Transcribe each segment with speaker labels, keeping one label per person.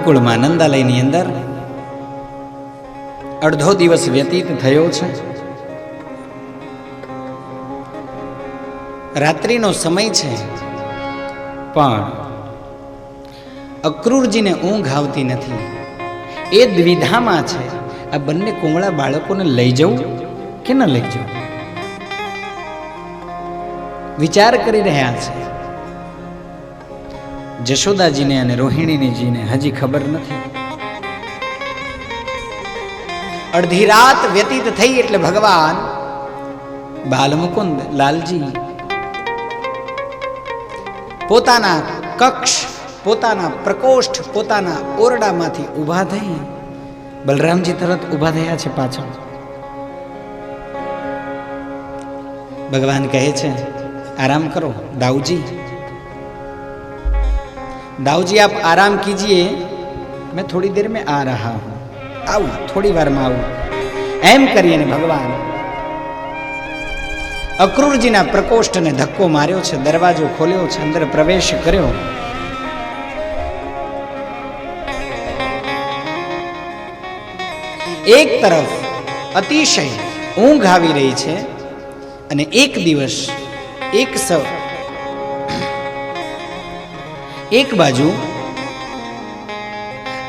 Speaker 1: ગોકુળમાં નંદાલયની અંદર અડધો દિવસ વ્યતીત થયો છે. રાત્રિનો સમય છે, પણ અક્રૂરજીને ઊંઘ આવતી નથી. એ દ્વિધામાં છે, આ બંને કુંવળા બાળકોને લઈ જવું કે ન લઈ જવું, વિચાર કરી રહ્યા છે. જશોદાજીને અને રોહિણીજીને હજી ખબર નથી. અડધી રાત વ્યતીત થઈ એટલે ભગવાન બાલમુકુંદ લાલજી પોતાના કક્ષ, પોતાના પ્રકોષ્ઠ, પોતાના ઓરડામાંથી ઊભા થઈ બલરામજી તરત ઊભા થયા છે પાછળ. ભગવાન કહે છે, आराम करो दाऊजी, दाऊजी आप आराम कीजिए, मैं थोड़ी देर में आ रहा हूं, आऊं थोड़ी बार में आऊं. एम करिए ने भगवान अक्रूरजीना प्रकोष्ठने धक्को मार्यो छे, दरवाजो खोल्यो छे, अंदर प्रवेश कर्यो. एक तरफ अतिशय ऊंघ आवी रही छे અને એક દિવસ એક બાજુ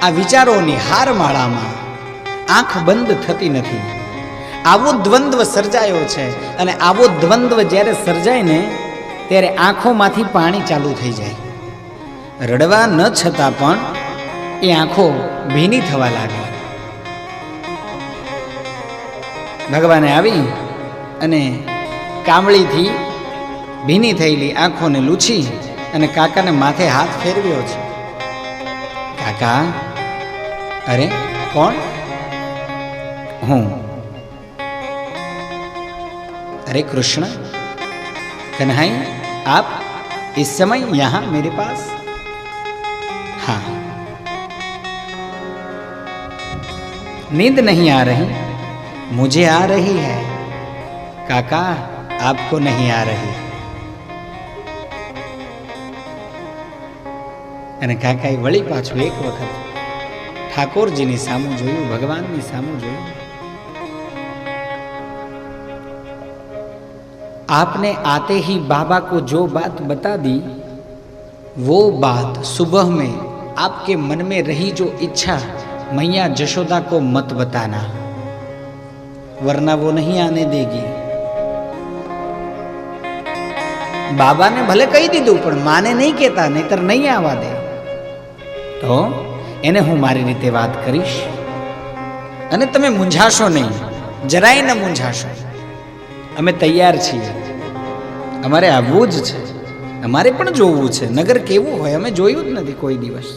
Speaker 1: આ વિચારોની હારમાળામાં આંખ બંધ થતી નથી. આવો દ્વંદ્વ સર્જાયો છે, અને આવો દ્વંદ્વ જ્યારે સર્જાય ને ત્યારે આંખોમાંથી પાણી ચાલુ થઈ જાય. રડવા ન છતાં પણ એ આંખો ભીની થવા લાગે. ભગવાને આવી અને કામળીથી ભીની થયેલી આંખોને લૂછી અને કાકાને માથે હાથ ફેરવ્યો છે. કાકા, અરે કોણ? હું. अरे कृष्ण, कन्हई आप इस समय यहां मेरे पास? हाँ. नींद नहीं आ रही? मुझे आ रही है काका, आपको नहीं आ रही. અને કાકાએ વળી પાછું એક વખત ઠાકોરજીની સામું જોયું, ભગવાનની સામું જોયું. आपने आते ही बाबा को जो बात बता दी, वो बात सुबह में आपके मन में रही जो इच्छा, मैया जशोदा को मत बताना, वरना वो नहीं आने देगी. बाबा ने भले कही दीधું, પણ માને નહીં કહેતા, નહીતર નહીં આવવા દે. તો એને હું મારી રીતે વાત કરીશ અને તમે મૂંઝાશો નહીં, જરાય ન મૂંઝાશો. અમે તૈયાર છીએ, અમારે આવવું જ છે, અમારે પણ જોવું છે. નગર કેવું હોય અમે જોયું જ નથી કોઈ દિવસ.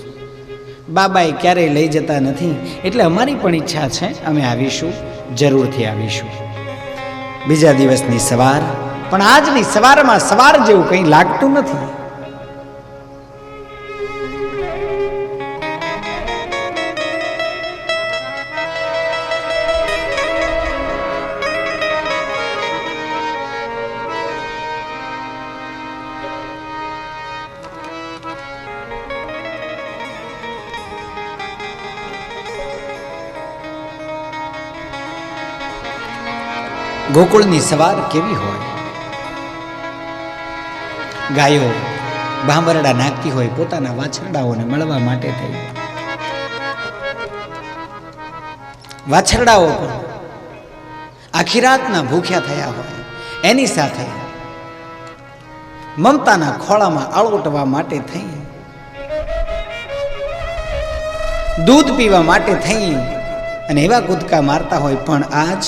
Speaker 1: બાબાએ ક્યારેય લઈ જતા નથી, એટલે અમારી પણ ઈચ્છા છે, અમે આવીશું, જરૂરથી આવીશું. બીજા દિવસની સવાર, પણ આજની સવારમાં સવાર જેવું કંઈ લાગતું નથી. ગોકુળની સવાર કેવી હોય? ગાયો ભાંભરડા નાખતી હોય પોતાના વાછરડાઓને મળવા માટે થઈ. વાછરડાઓ પણ આખી રાતના ભૂખ્યા થયા હોય, એની સાથે મમતાના ખોળામાં આળોટવા માટે થઈ, દૂધ પીવા માટે થઈ અને એવા કૂદકા મારતા હોય. પણ આજ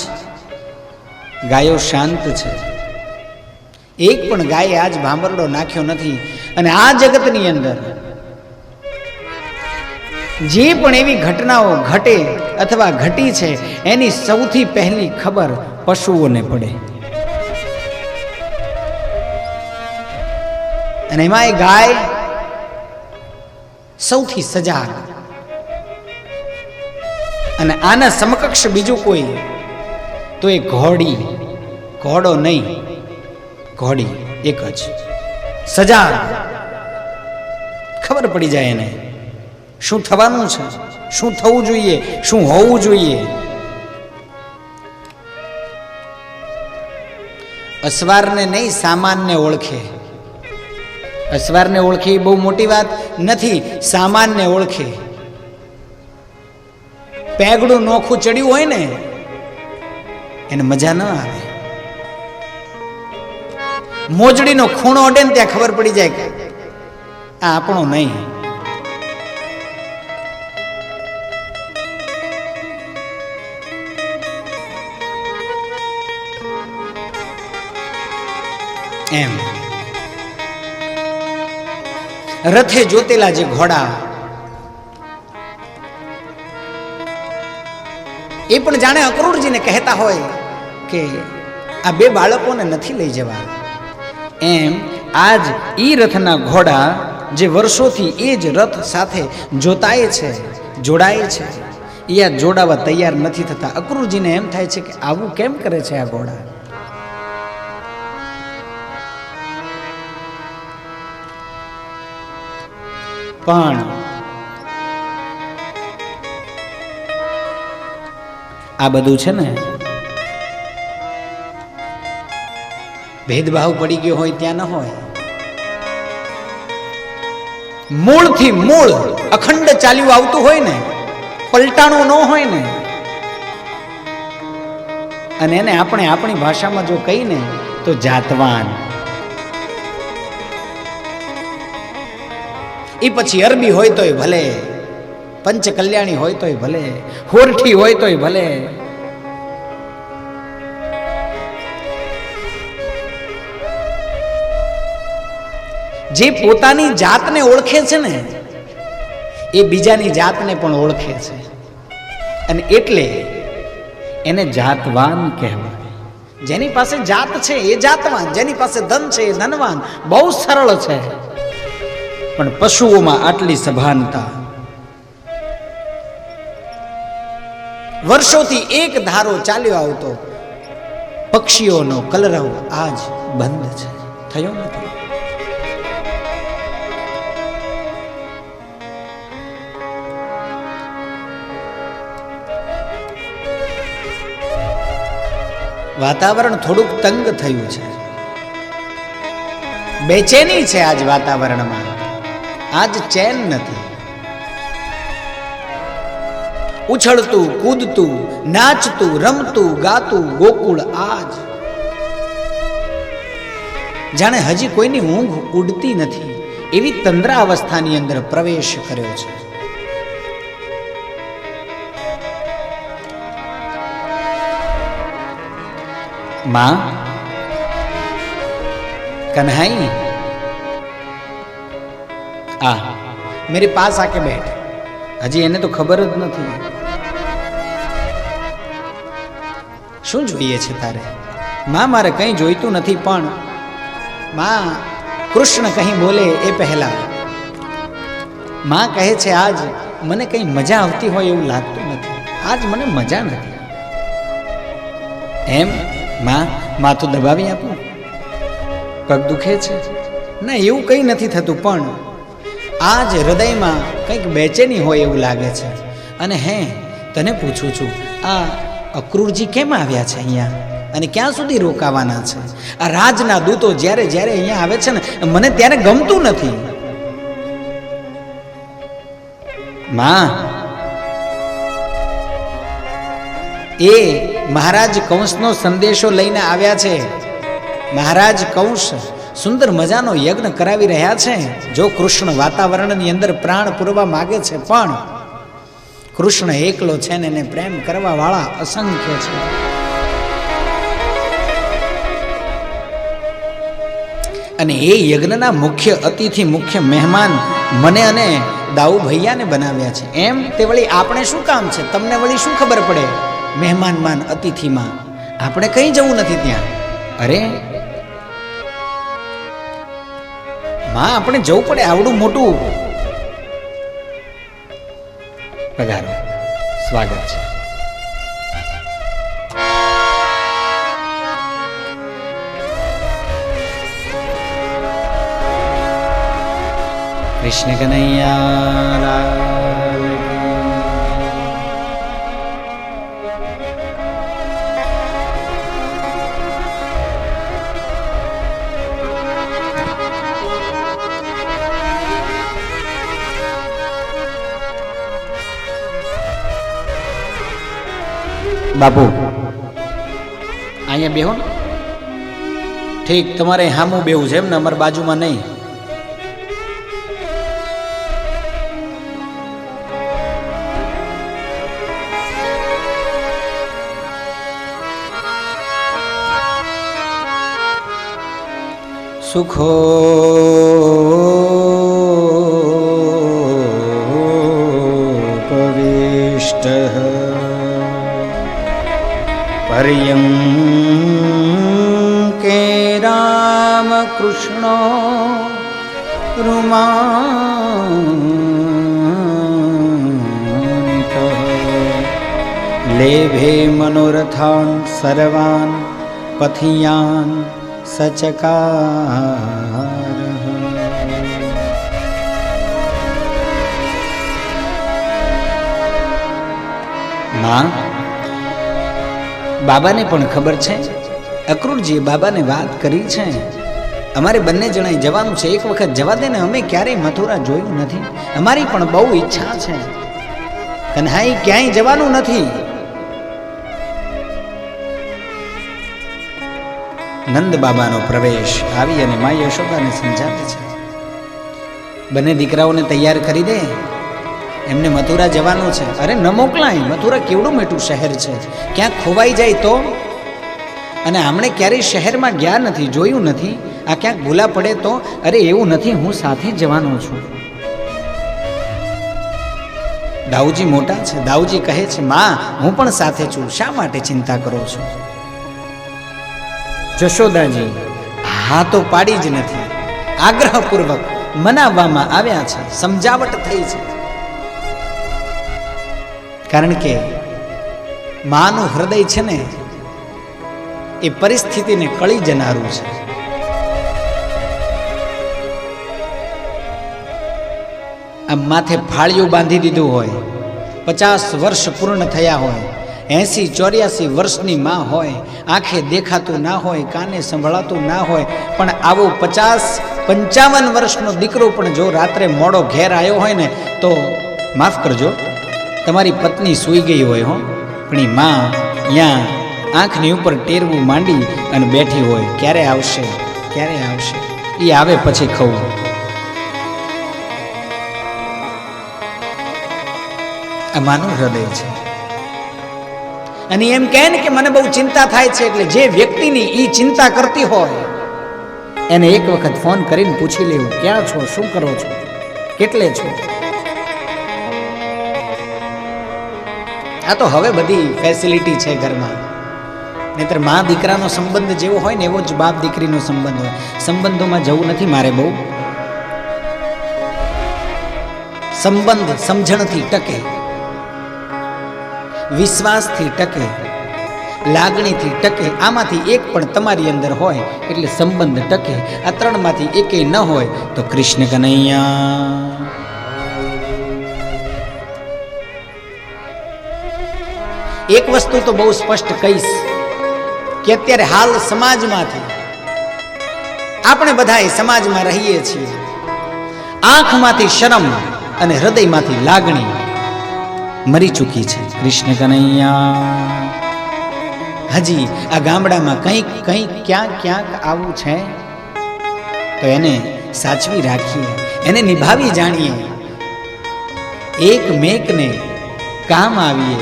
Speaker 1: ગાયો શાંત છે. એક પણ ગાયે આજ ભાંભરડો નાખ્યો નથી. અને આ જગતની અંદર જે પણ એવી ઘટનાઓ ઘટે અથવા ઘટી છે, એની સૌથી પહેલી ખબર પશુઓને પડે. અને એમાં એ ગાય સૌથી સજાગ. અને આના સમકક્ષ બીજું કોઈ તો એ ઘોડી, ઘોડો નહીં, ઘોડી એક જ સજાગ. ખબર પડી જાય એને શું થવાનું છે, શું થવું જોઈએ, શું હોવું જોઈએ. અસવારને નહીં, સામાનને ઓળખે. અસવારને ઓળખે એ બહુ મોટી વાત નથી, સામાનને ઓળખે. પેગડું નોખું ચડ્યું હોય ને એને મજા ન આવે. મોજડીનો ખૂણો અડે ને ત્યાં ખબર પડી જાય કે આ આપણો નહીં. એમ રથે જોતેલા જે ઘોડા એ પણ જાણે અક્રૂરજીને કહેતા હોય કે આ બે બાળકોને નથી લઈ જવા. એમ આજ ઈ રથના ઘોડા જે વર્ષોથી એ જ રથ સાથે જોતાય છે, જોડાય છે, એ આ જોડાવા તૈયાર નથી થતા. અક્રૂરજીને એમ થાય છે કે આવું કેમ કરે છે આ ઘોડા. પણ આ બધું છે ને ભેદભાવ પડી ગયો હોય ત્યાં ન હોય. મૂળથી મૂળ અખંડ ચાલ્યું આવતું હોય ને, પલટાણું ન હોય ને, અને એને આપણે આપણી ભાષામાં જો કહીને તો જાતવાન. એ પછી અરબી હોય તોય ભલે, પંચ કલ્યાણી હોય તોય ભલે, હોરઠી હોય તોય ભલે, જે પોતાની જાતને ઓળખે છે ને એ બીજાની જાતને પણ ઓળખે છે, અને એટલે એને જાતવાન કહેવાય. જેની પાસે જાત છે એ જાતવાન, જેની પાસે ધન છે એ ધનવાન. બહુ સરળ છે. પણ પશુઓમાં આટલી સભાનતા. વર્ષોથી એક ધારો ચાલ્યો આવતો પક્ષીઓનો કલરવ આજ બંધ છે, થયો નથી. વાતાવરણ થોડુંક તંગ થયું છે, બેચેની છે આજ વાતાવરણમાં. આજ ચેન નથી. ઉછળતું, કૂદતું, નાચતું, રમતું, ગાતું ગોકુળ આજ જાણે હજી કોઈની ઊંઘ ઉડતી નથી એવી તંદ્રા અવસ્થાની અંદર પ્રવેશ કર્યો છે. मां कन्हई आ मेरे पास आके बैठ. हजी એને તો ખબર જ નથી શું જોઈએ છે તારે. માં મારે કંઈ જોઈતું નથી, પણ માં કૃષ્ણ કંઈ બોલે એ પહેલા માં કહે છે આજ મને કંઈ મજા આવતી હોય એવું લાગતું નથી. આજ મને મજા નથી. એમ માં માથું દબાવી આપું, પગ દુખે છે? ના, એવું કંઈ નથી થતું, પણ આજ હૃદયમાં કંઈક બેચેની હોય એવું લાગે છે. અને હે તને પૂછું છું, આ અક્રૂરજી કેમ આવ્યા છે અહીંયા, અને ક્યાં સુધી રોકાવાના છે? આ રાજના દૂતો જ્યારે જ્યારે અહીંયા આવે છે ને મને ત્યારે ગમતું નથી. માં એ મહારાજ કંસનો સંદેશો લઈને આવ્યા છે. મહારાજ કંસ સુંદર મજાનો યજ્ઞ કરાવી રહ્યા છે. જો કૃષ્ણ વાતાવરણની અંદર પ્રાણ પૂરવા માગે છે, પણ કૃષ્ણ એકલો છે ને એને પ્રેમ કરવા વાળા અસંખ્ય છે. અને એ યજ્ઞના મુખ્ય અતિથિ, મુખ્ય મહેમાન મને અને દાઉ ભૈયાને બનાવ્યા છે. એમ તે વળી આપણે શું કામ છે? તમને વળી શું ખબર પડે મહેમાનમાં, અતિથિમાં? આપણે કઈ જવું નથી ત્યાં. અરે માં, આપણે જવું પડે. આવડું મોટું. પધારો, સ્વાગત છે. કૃષ્ણ કનૈયા બાપુ અહીંયા બેહો ને. ઠીક, તમારે હામું બેવું છે એમ ને, અમારી બાજુમાં નહીં. સુખો પવિષ્ટ પર્યંકે રામ કૃષ્ણો રૂમાંત લેભે મનોરથાન સર્વાન પથિયાન સચકાર. માં, બાબાને પણ ખબર છે, અક્રૂરજીએ બાબાને વાત કરી છે, અમારે બંને જણાએ જવાનું છે. એક વખત જવા દે ને, અમે ક્યારેય મથુરા જોયું નથી, અમારી પણ બહુ ઈચ્છા છે. કન્હાઈ ક્યાંય જવાનું નથી. નંદ બાબાનો પ્રવેશ આવી અને મા યશોદાને સમજાવે છે, બંને દીકરાઓને તૈયાર કરી દે, એમને મથુરા જવાનું છે. અરે ન મોકલાય, મથુરા કેવડું મોટું શહેર છે, ક્યાંક ખોવાઈ જાય તો. અને આમણે ક્યારેય શહેરમાં ગયા નથી, જોયું નથી, આ ક્યાંક ભૂલા પડે તો. અરે એવું નથી, હું સાથે જવાનો છું. દાઉજી મોટા છે, દાઉજી કહે છે, માં હું પણ સાથે છું, શા માટે ચિંતા કરો છો? જશોદાજી હા તો પાડી જ નથી, આગ્રહપૂર્વક મનાવવામાં આવ્યા છે, સમજાવટ થઈ છે. કારણ કે માનું હૃદય છે ને, એ પરિસ્થિતિને કળી જનારું છે. આ માથે ફાળિયું બાંધી દીધું હોય, 50 વર્ષ પૂર્ણ થયા હોય, 80-84 વર્ષની માં હોય, આંખે દેખાતું ના હોય, કાને સંભળાતું ના હોય, પણ આવો 50-55 વર્ષનો દીકરો પણ જો રાત્રે મોડો ઘેર આવ્યો હોય ને, તો માફ કરજો, તમારી પત્ની સૂઈ ગઈ હોય હો, પણ એ માં ત્યાં આંખની ઉપર ટેરવું માંડી અને બેઠી હોય, ક્યારે આવશે, ક્યારે આવશે, એ આવે પછી ખવું. આ માનું હૃદય છે. અને એમ કહે ને કે મને બહુ ચિંતા થાય છે, એટલે જે વ્યક્તિની ઈ ચિંતા કરતી હોય એને એક વખત ફોન કરીને પૂછી લેવું, ક્યાં છો, શું કરો છો, કેટલે છો. આ તો હવે બધી ફેસિલિટી છે ઘરમાં, નહીતર મા દીકરાનો સંબંધ જેવો હોય ને એવો જ બાપ દીકરીનો સંબંધ હોય. સંબંધોમાં જવું નથી મારે બહુ. સંબંધ સમજણથી ટકે, વિશ્વાસથી ટકે, લાગણીથી ટકે. આમાંથી એક પણ તમારી અંદર હોય એટલે સંબંધ ટકે. આ ત્રણમાંથી એકેય ન હોય તો કૃષ્ણ કનૈયા. એક વસ્તુ તો બહુ સ્પષ્ટ કહીશ કે અત્યારે હાલ સમાજમાંથી આપણે બધા સમાજમાં રહીએ છીએ, આંખમાંથી શરમ અને હૃદયમાંથી લાગણી મરી ચૂકી છે. કૃષ્ણ કનૈયા. હજી આ ગામડામાં કંઈક કંઈક ક્યાંક ક્યાંક આવું છે તો એને સાચવી રાખીએ, એને નિભાવી જાણીએ, એક મેકને કામ આવીએ,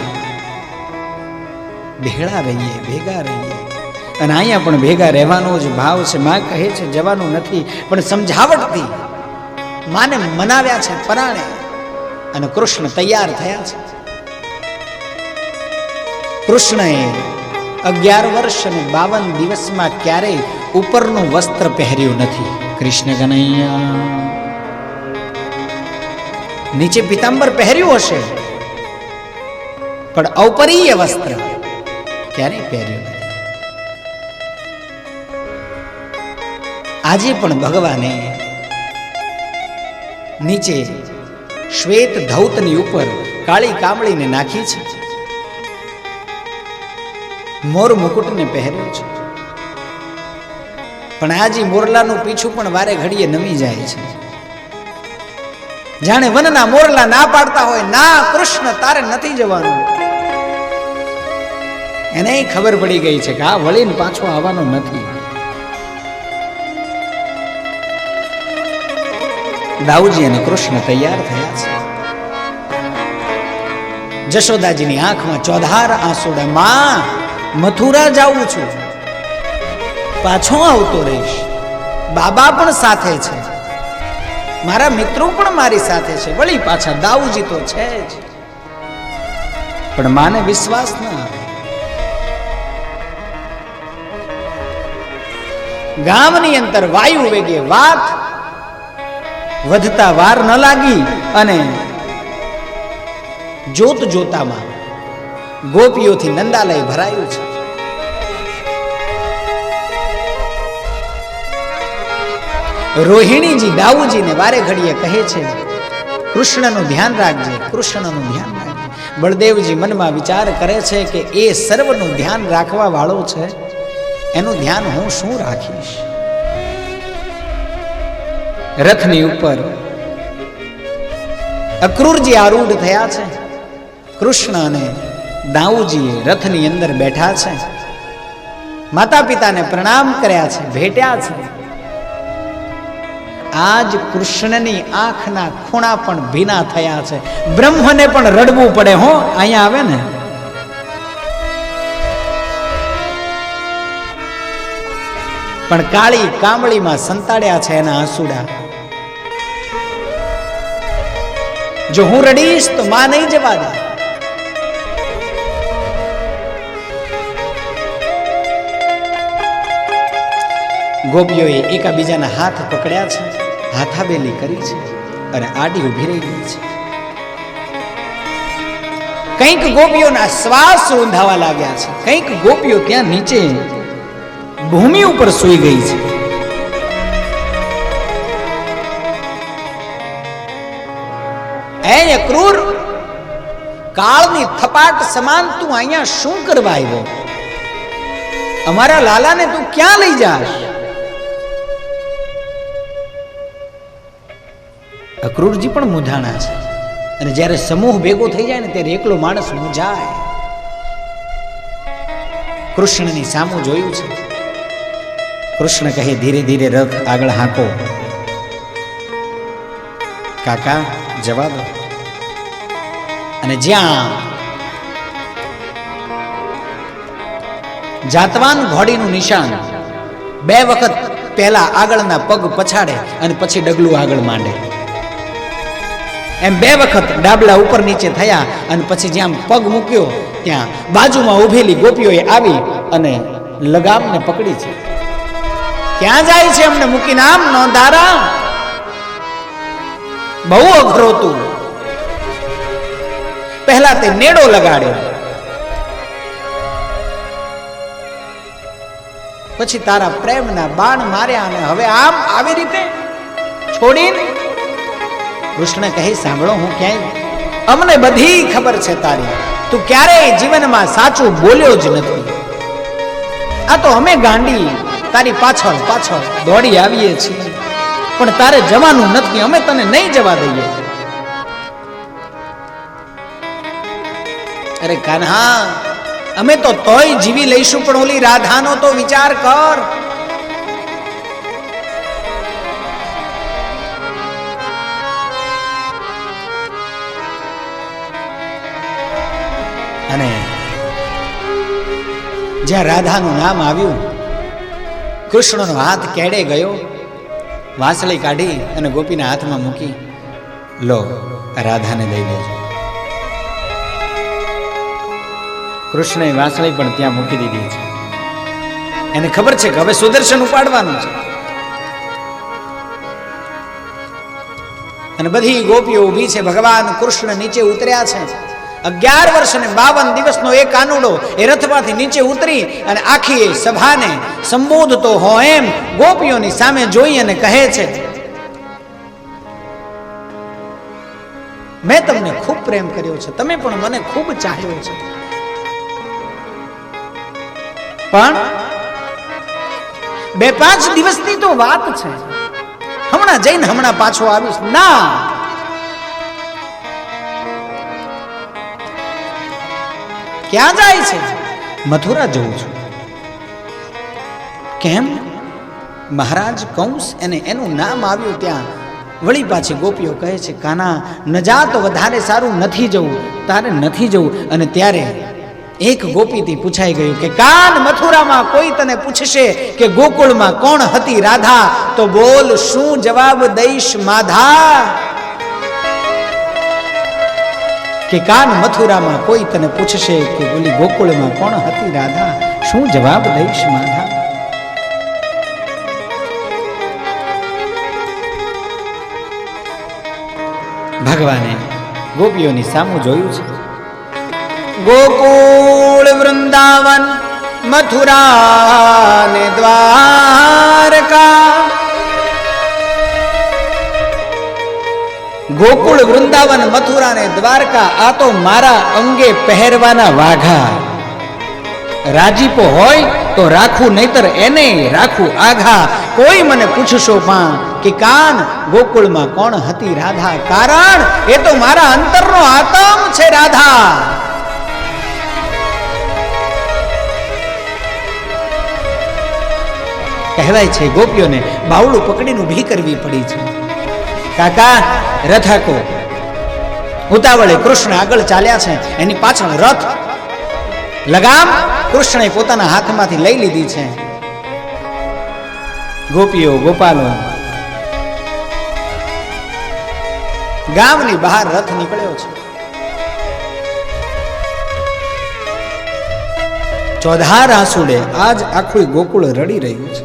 Speaker 1: ભેગા રહીએ, ભેગા રહીએ. અને અહીંયા પણ ભેગા રહેવાનો જ ભાવ છે. માં કહે છે જવાનું નથી, પણ સમજાવટથી માને મનાવ્યા છે પરાણે, અને કૃષ્ણ તૈયાર થયા છે. કૃષ્ણએ 11 વર્ષ અને 52 દિવસમાં ક્યારેય ઉપરનું વસ્ત્ર પહેર્યું નથી. કૃષ્ણ કનૈયા. નીચે પિતાંબર પહેર્યું હશે પણ ઔપરીય વસ્ત્ર ક્યારેય પહેર્યું નથી. આજે પણ ભગવાને નીચે શ્વેત ધૌતની ઉપર કાળી કામળીને નાખી છે, મોર મુકુટને પહેર્યો છે. પણ આજે મોરલાનું પીછું પણ વારે ઘડીએ નમી જાય છે, જાણે વનના મોરલા ના પાડતા હોય, ના કૃષ્ણ તારે નથી જવાનું. એને ખબર પડી ગઈ છે કે આ વળીને પાછો આવવાનો નથી. દાઉજી અને કૃષ્ણ તૈયાર થયા છે. જશોદાજીની આંખમાં ચોધાર આંસુડા, માં મથુરા જાઉં છું, પાછો આવતો રહીશ. બાબા પણ સાથે છે, મારા મિત્રો પણ મારી સાથે છે, વળી પાછા દાઉજી તો છે જ. પણ માને વિશ્વાસ ન આવે. ગામની અંદર વાયુ વેગે વાત વધતા વાર ન લાગી અને જોત જોતામાં ગોપીઓથી નંદાલય ભરાયું છે. રોહિણીજી દાઉજીને વારે ઘડીએ કહે છે, કૃષ્ણનું ધ્યાન રાખજે, કૃષ્ણનું ધ્યાન રાખજે. બળદેવજી મનમાં વિચાર કરે છે કે એ સર્વનું ધ્યાન રાખવા વાળો છે, એનું ધ્યાન હું શું રાખીશ. રથની ઉપર અક્રૂરજી આરૂઢ થયા છે. કૃષ્ણ અને દાઉજી રથની અંદર બેઠા છે. માતા પિતાને પ્રણામ કર્યા છે, ભેટ્યા છે. આજ કૃષ્ણની આંખના ખૂણા પણ ભીના થયા છે. બ્રહ્મને પણ રડવું પડે હો અહીંયા આવે ને. પણ કાળી કામળીમાં સંતાડ્યા છે એના આંસુડા. જો હું રડીશ તો માં નહીં જવા દે. ગોપીઓએ એકાબીજાના હાથ પકડ્યા છે, હાથાબેલી કરી છે અને આડી ઉભી રહી ગઈ છે. કંઈક ગોપીઓના શ્વાસ રૂંધાવા લાગ્યા છે, કંઈક ગોપીઓ ત્યાં નીચે ભૂમિ ઉપર સૂઈ ગઈ છે. એ ક્રૂર, કાળની થપાટ સમાન તું અહીંયા શું કરવા આવ્યો? અમારા લાલાને તું ક્યાં લઈ જાશ? અક્રૂરજી પણ મૂંઝાણા છે. અને જ્યારે સમૂહ ભેગો થઈ જાય ને ત્યારે એકલો માણસ મૂંઝાય. કૃષ્ણની સામું જોયું છે. કૃષ્ણ કહે, ધીરે ધીરે રથ આગળ હાંકો. કાકા જવા દો. અને જ્યાં જાતવાન ઘોડીનું નિશાન, બે વખત પહેલા આગળના પગ પછાડે અને પછી ડગલું આગળ માંડે, એમ બે વખત ડાબલા ઉપર નીચે થયા અને પછી જ્યાં પગ મૂક્યો ત્યાં બાજુમાં ઉભેલી ગોપીઓએ આવી અને લગામને પકડી છે. ક્યાં જાય છે અમને મૂકીને? આમ નોંધારા. બહુ અઘરો તું. પહેલા તે નેડો લગાડ્યો, પછી તારા પ્રેમના બાણ માર્યા અને હવે આમ આવી રીતે છોડીને. કૃષ્ણ કહે, સાંભળો, હું ક્યાંય, અમને બધી ખબર છે તારી, તું ક્યારેય જીવનમાં સાચું બોલ્યો જ નથી. આ તો અમે ગાંડી તારી પાછળ પાછળ દોડી આવીએ છીએ, પણ તારે જવાનું નથી, અમે તને નહીં જવા દઈએ. અરે કાન્હા, અમે તો તોય જીવી લઈશું, પણ ઓલી રાધાનો તો વિચાર કર. અને જ્યાં રાધાનું નામ આવ્યું, કૃષ્ણનો હાથ કેડે ગયો, વાંસળી કાઢી અને ગોપીના હાથમાં મૂકી, લો રાધાને દઈ દેજો. કૃષ્ણએ વાંસળી પણ ત્યાં મૂકી દીધી છે. એને ખબર છે કે હવે સુદર્શન ઉપાડવાનું છે. અને બધી ગોપીઓ ઊભી છે. ભગવાન કૃષ્ણ નીચે ઉતર્યા છે. 11 વર્ષ અને 52 દિવસનો એક કાનુડો એ રથમાંથી નીચે ઉતરી અને આખી સભાને સંબોધતો હોય એમ ગોપીઓની સામે જોઈ અને કહે છે, મેં તમને ખૂબ પ્રેમ કર્યો છે, તમે પણ મને ખૂબ ચાહ્યો છે, પણ 2-5 દિવસની તો વાત છે, હમણાં જઈને હમણાં પાછો આવીશ. ના, ક્યાં જાય છે? મથુરા જઉં છું. કેમ? મહારાજ કંસ એને એનું નામ આવ્યું ત્યાં. વળી પાછી ગોપીઓ કહે છે, કાના ન જા તો વધારે સારું, નથી જવું, તારે નથી જવું. અને ત્યારે એક ગોપીથી પૂછાઈ ગયું કે કાન, મથુરામાં કોઈ તને પૂછશે કે ગોકુળમાં કોણ હતી રાધા, તો બોલ શું જવાબ દઈશ માધા? કે કાન, મથુરામાં કોઈ તને પૂછશે કે બોલી ગોકુળમાં કોણ હતી રાધા, શું જવાબ દઈશ માધા? ભગવાને ગોપીઓની સામું જોયું છે. ગોકુળ, વૃંદાવન, મથુરા ને દ્વારકા. ગોકુળ, વૃંદાવન, મથુરા ને દ્વારકા, આ તો મારા અંગે પહેરવાના વાઘા. રાજીપો હોય તો રાખું, નહીતર એને રાખું આઘા. કોઈ મને પૂછશો પણ કે કાન, ગોકુળમાં કોણ હતી રાધા, કારણ એ તો મારા અંતરનો આતમ છે રાધા. કહેવાય છે ગોપીઓને બાવળું પકડીને ઊભી કરવી પડી છે. કાકા રથ હાકો. ઉતાવળે કૃષ્ણ આગળ ચાલ્યા છે, એની પાછળ રથ. લગામ કૃષ્ણે પોતાના હાથમાંથી લઈ લીધી છે. ગોપીઓ, ગોપાલો ગામની બહાર રથ નીકળ્યો છે. ચોધાર આંસુડે આજ આખું ગોકુળ રડી રહ્યું છે,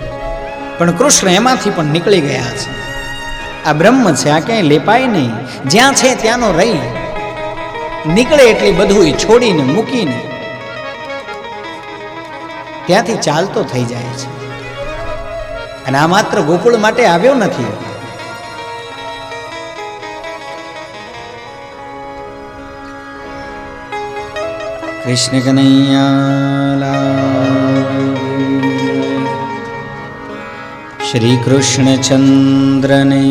Speaker 1: પણ કૃષ્ણ એમાંથી પણ નીકળી ગયા છે. આ બ્રહ્મ છે, આ ક્યાંય લેપાય નહીં. જ્યાં છે ત્યાંનો રહી નીકળે એટલે બધું છોડીને મૂકીને ત્યાંથી ચાલતો થઈ જાય છે. અને આ માત્ર ગોકુળ માટે આવ્યો નથી. કૃષ્ણ કનૈયા શ્રી કૃષ્ણ ચંદ્રને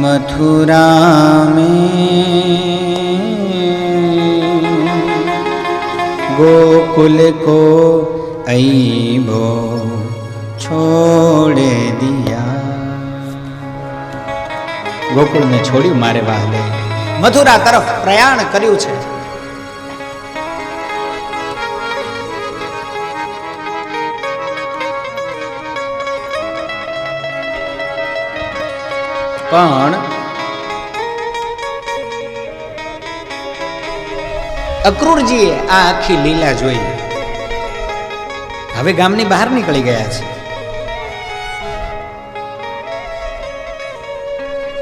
Speaker 1: મથુરા में गोकुल को ऐबो छोड़ दिया. ગોકુળને છોડ્યું મારે વાહલે, મથુરા તરફ પ્રયાણ કર્યું છે. પણ અક્રૂરજીએ આ આખી લીલા જોઈ. હવે ગામની બહાર નીકળી ગયા છે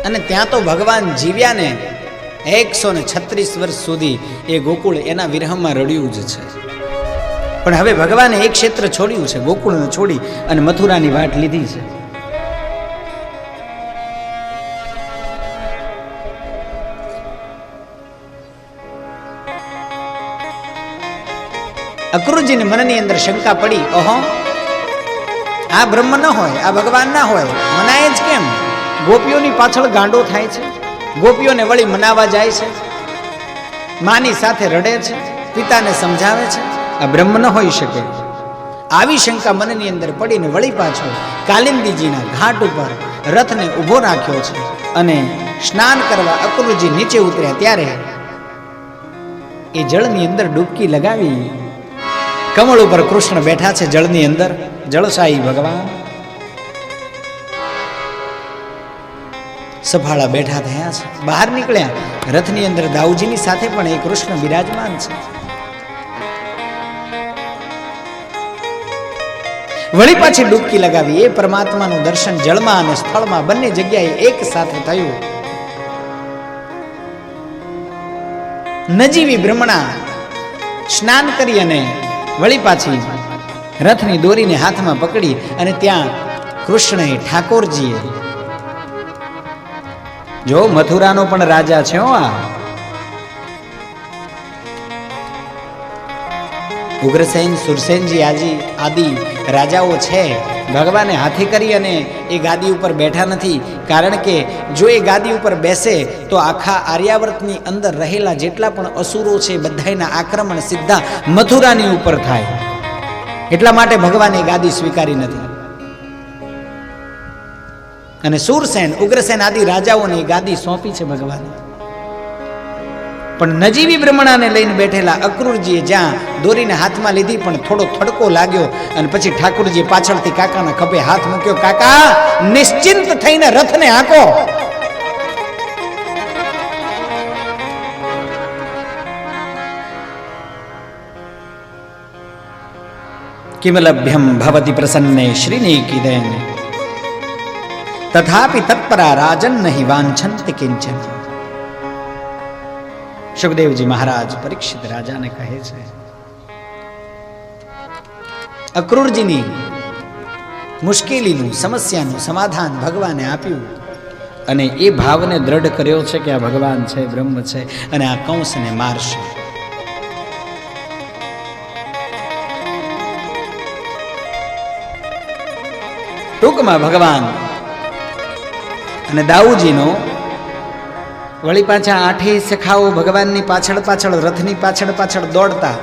Speaker 1: અને ત્યાં તો ભગવાન જીવ્યા ને 136 વર્ષ સુધી એ ગોકુળ એના વિરહમાં રડ્યું જ છે. પણ હવે ભગવાને એક ક્ષેત્ર છોડ્યું છે, ગોકુળને છોડી અને મથુરાની વાટ લીધી છે. અક્રૂરજીને મનની અંદર શંકા પડી, ઓહો, આ બ્રહ્મ ન હોય, આ ભગવાન ના હોય, મનાય જ કેમ? ગોપીઓની પાછળ ગાંડો થાય છે, ગોપીઓને વળી મનાવા જાય છે, માની સાથે રડે છે, પિતાને સમજાવે છે, આ બ્રહ્મ ન હોઈ શકે. આવી શંકા મનની અંદર પડીને વળી પાછો કાલિંદીજીના ઘાટ ઉપર રથને ઊભો રાખ્યો છે અને સ્નાન કરવા અક્રૂરજી નીચે ઉતર્યા ત્યારે એ જળની અંદર ડૂબકી લગાવી. કમળ ઉપર કૃષ્ણ બેઠા છે જળની અંદર, જળશાહી ભગવાન સફાળા બેઠા થયા છે. બહાર નીકળ્યા, રથની અંદર દાઉજીની સાથે પણ એ કૃષ્ણ બિરાજમાન છે. વળી પાછી ડૂબકી લગાવી. એ પરમાત્માનું દર્શન જળમાં અને સ્થળમાં બંને જગ્યાએ એક સાથે થયું. નજીવી બ્રહ્મણા સ્નાન કરી અને વળી પાછી રથની દોરીને હાથમાં પકડી અને ત્યાં કૃષ્ણએ ઠાકોરજીએ, જો મથુરાનો પણ રાજા છે, આ ઉગ્રસેન, સુરસેનજી આદિ રાજાઓ છે, ભગવાને હાથી કરી અને એ ગાદી ઉપર બેઠા નથી. કારણ કે જો એ ગાદી ઉપર બેસે તો આખા આર્યાવર્તની અંદર રહેલા જેટલા પણ અસુરો છે બધાના આક્રમણ સીધા મથુરાની ઉપર થાય. એટલા માટે ભગવાને એ ગાદી સ્વીકારી નથી. અને શૂરસેન, ઉગ્રસેન આદિ રાજાઓને એ ગાદી સોંપી છે ભગવાને. પણ નજીવી બ્રહ્મણાને લઈને બેઠેલા અક્રૂરજીએ જ્યાં દોરીને હાથમાં લીધી પણ થોડો થડકો લાગ્યો અને પછી ઠાકુરજીએ પાછળથી કાકાના ખભે હાથ મૂક્યો. કાકા, નિશ્ચિંત થઈને રથને હાંકો. કિમલભ્યમ ભવતિ પ્રસન્ને શ્રીનિકેતન તથાપિ તત્પરા રાજન નહીં વાંછન્તિ કિંચન. સુખદેવજી મહારાજ પરીક્ષિત રાજાને કહે છે, અક્રૂરજીની મુશ્કેલીનું, સમસ્યાનું સમાધાન ભગવાને આપ્યું અને એ ભાવને દ્રઢ કર્યો છે કે આ ભગવાન છે, બ્રહ્મ છે અને આ કંસને મારશે. ટૂંકમાં ભગવાન અને દાઉજીનો વળી પાછા આઠેય સખાઓ ભગવાનની પાછળ પાછળ, રથની પાછળ પાછળ દોડતા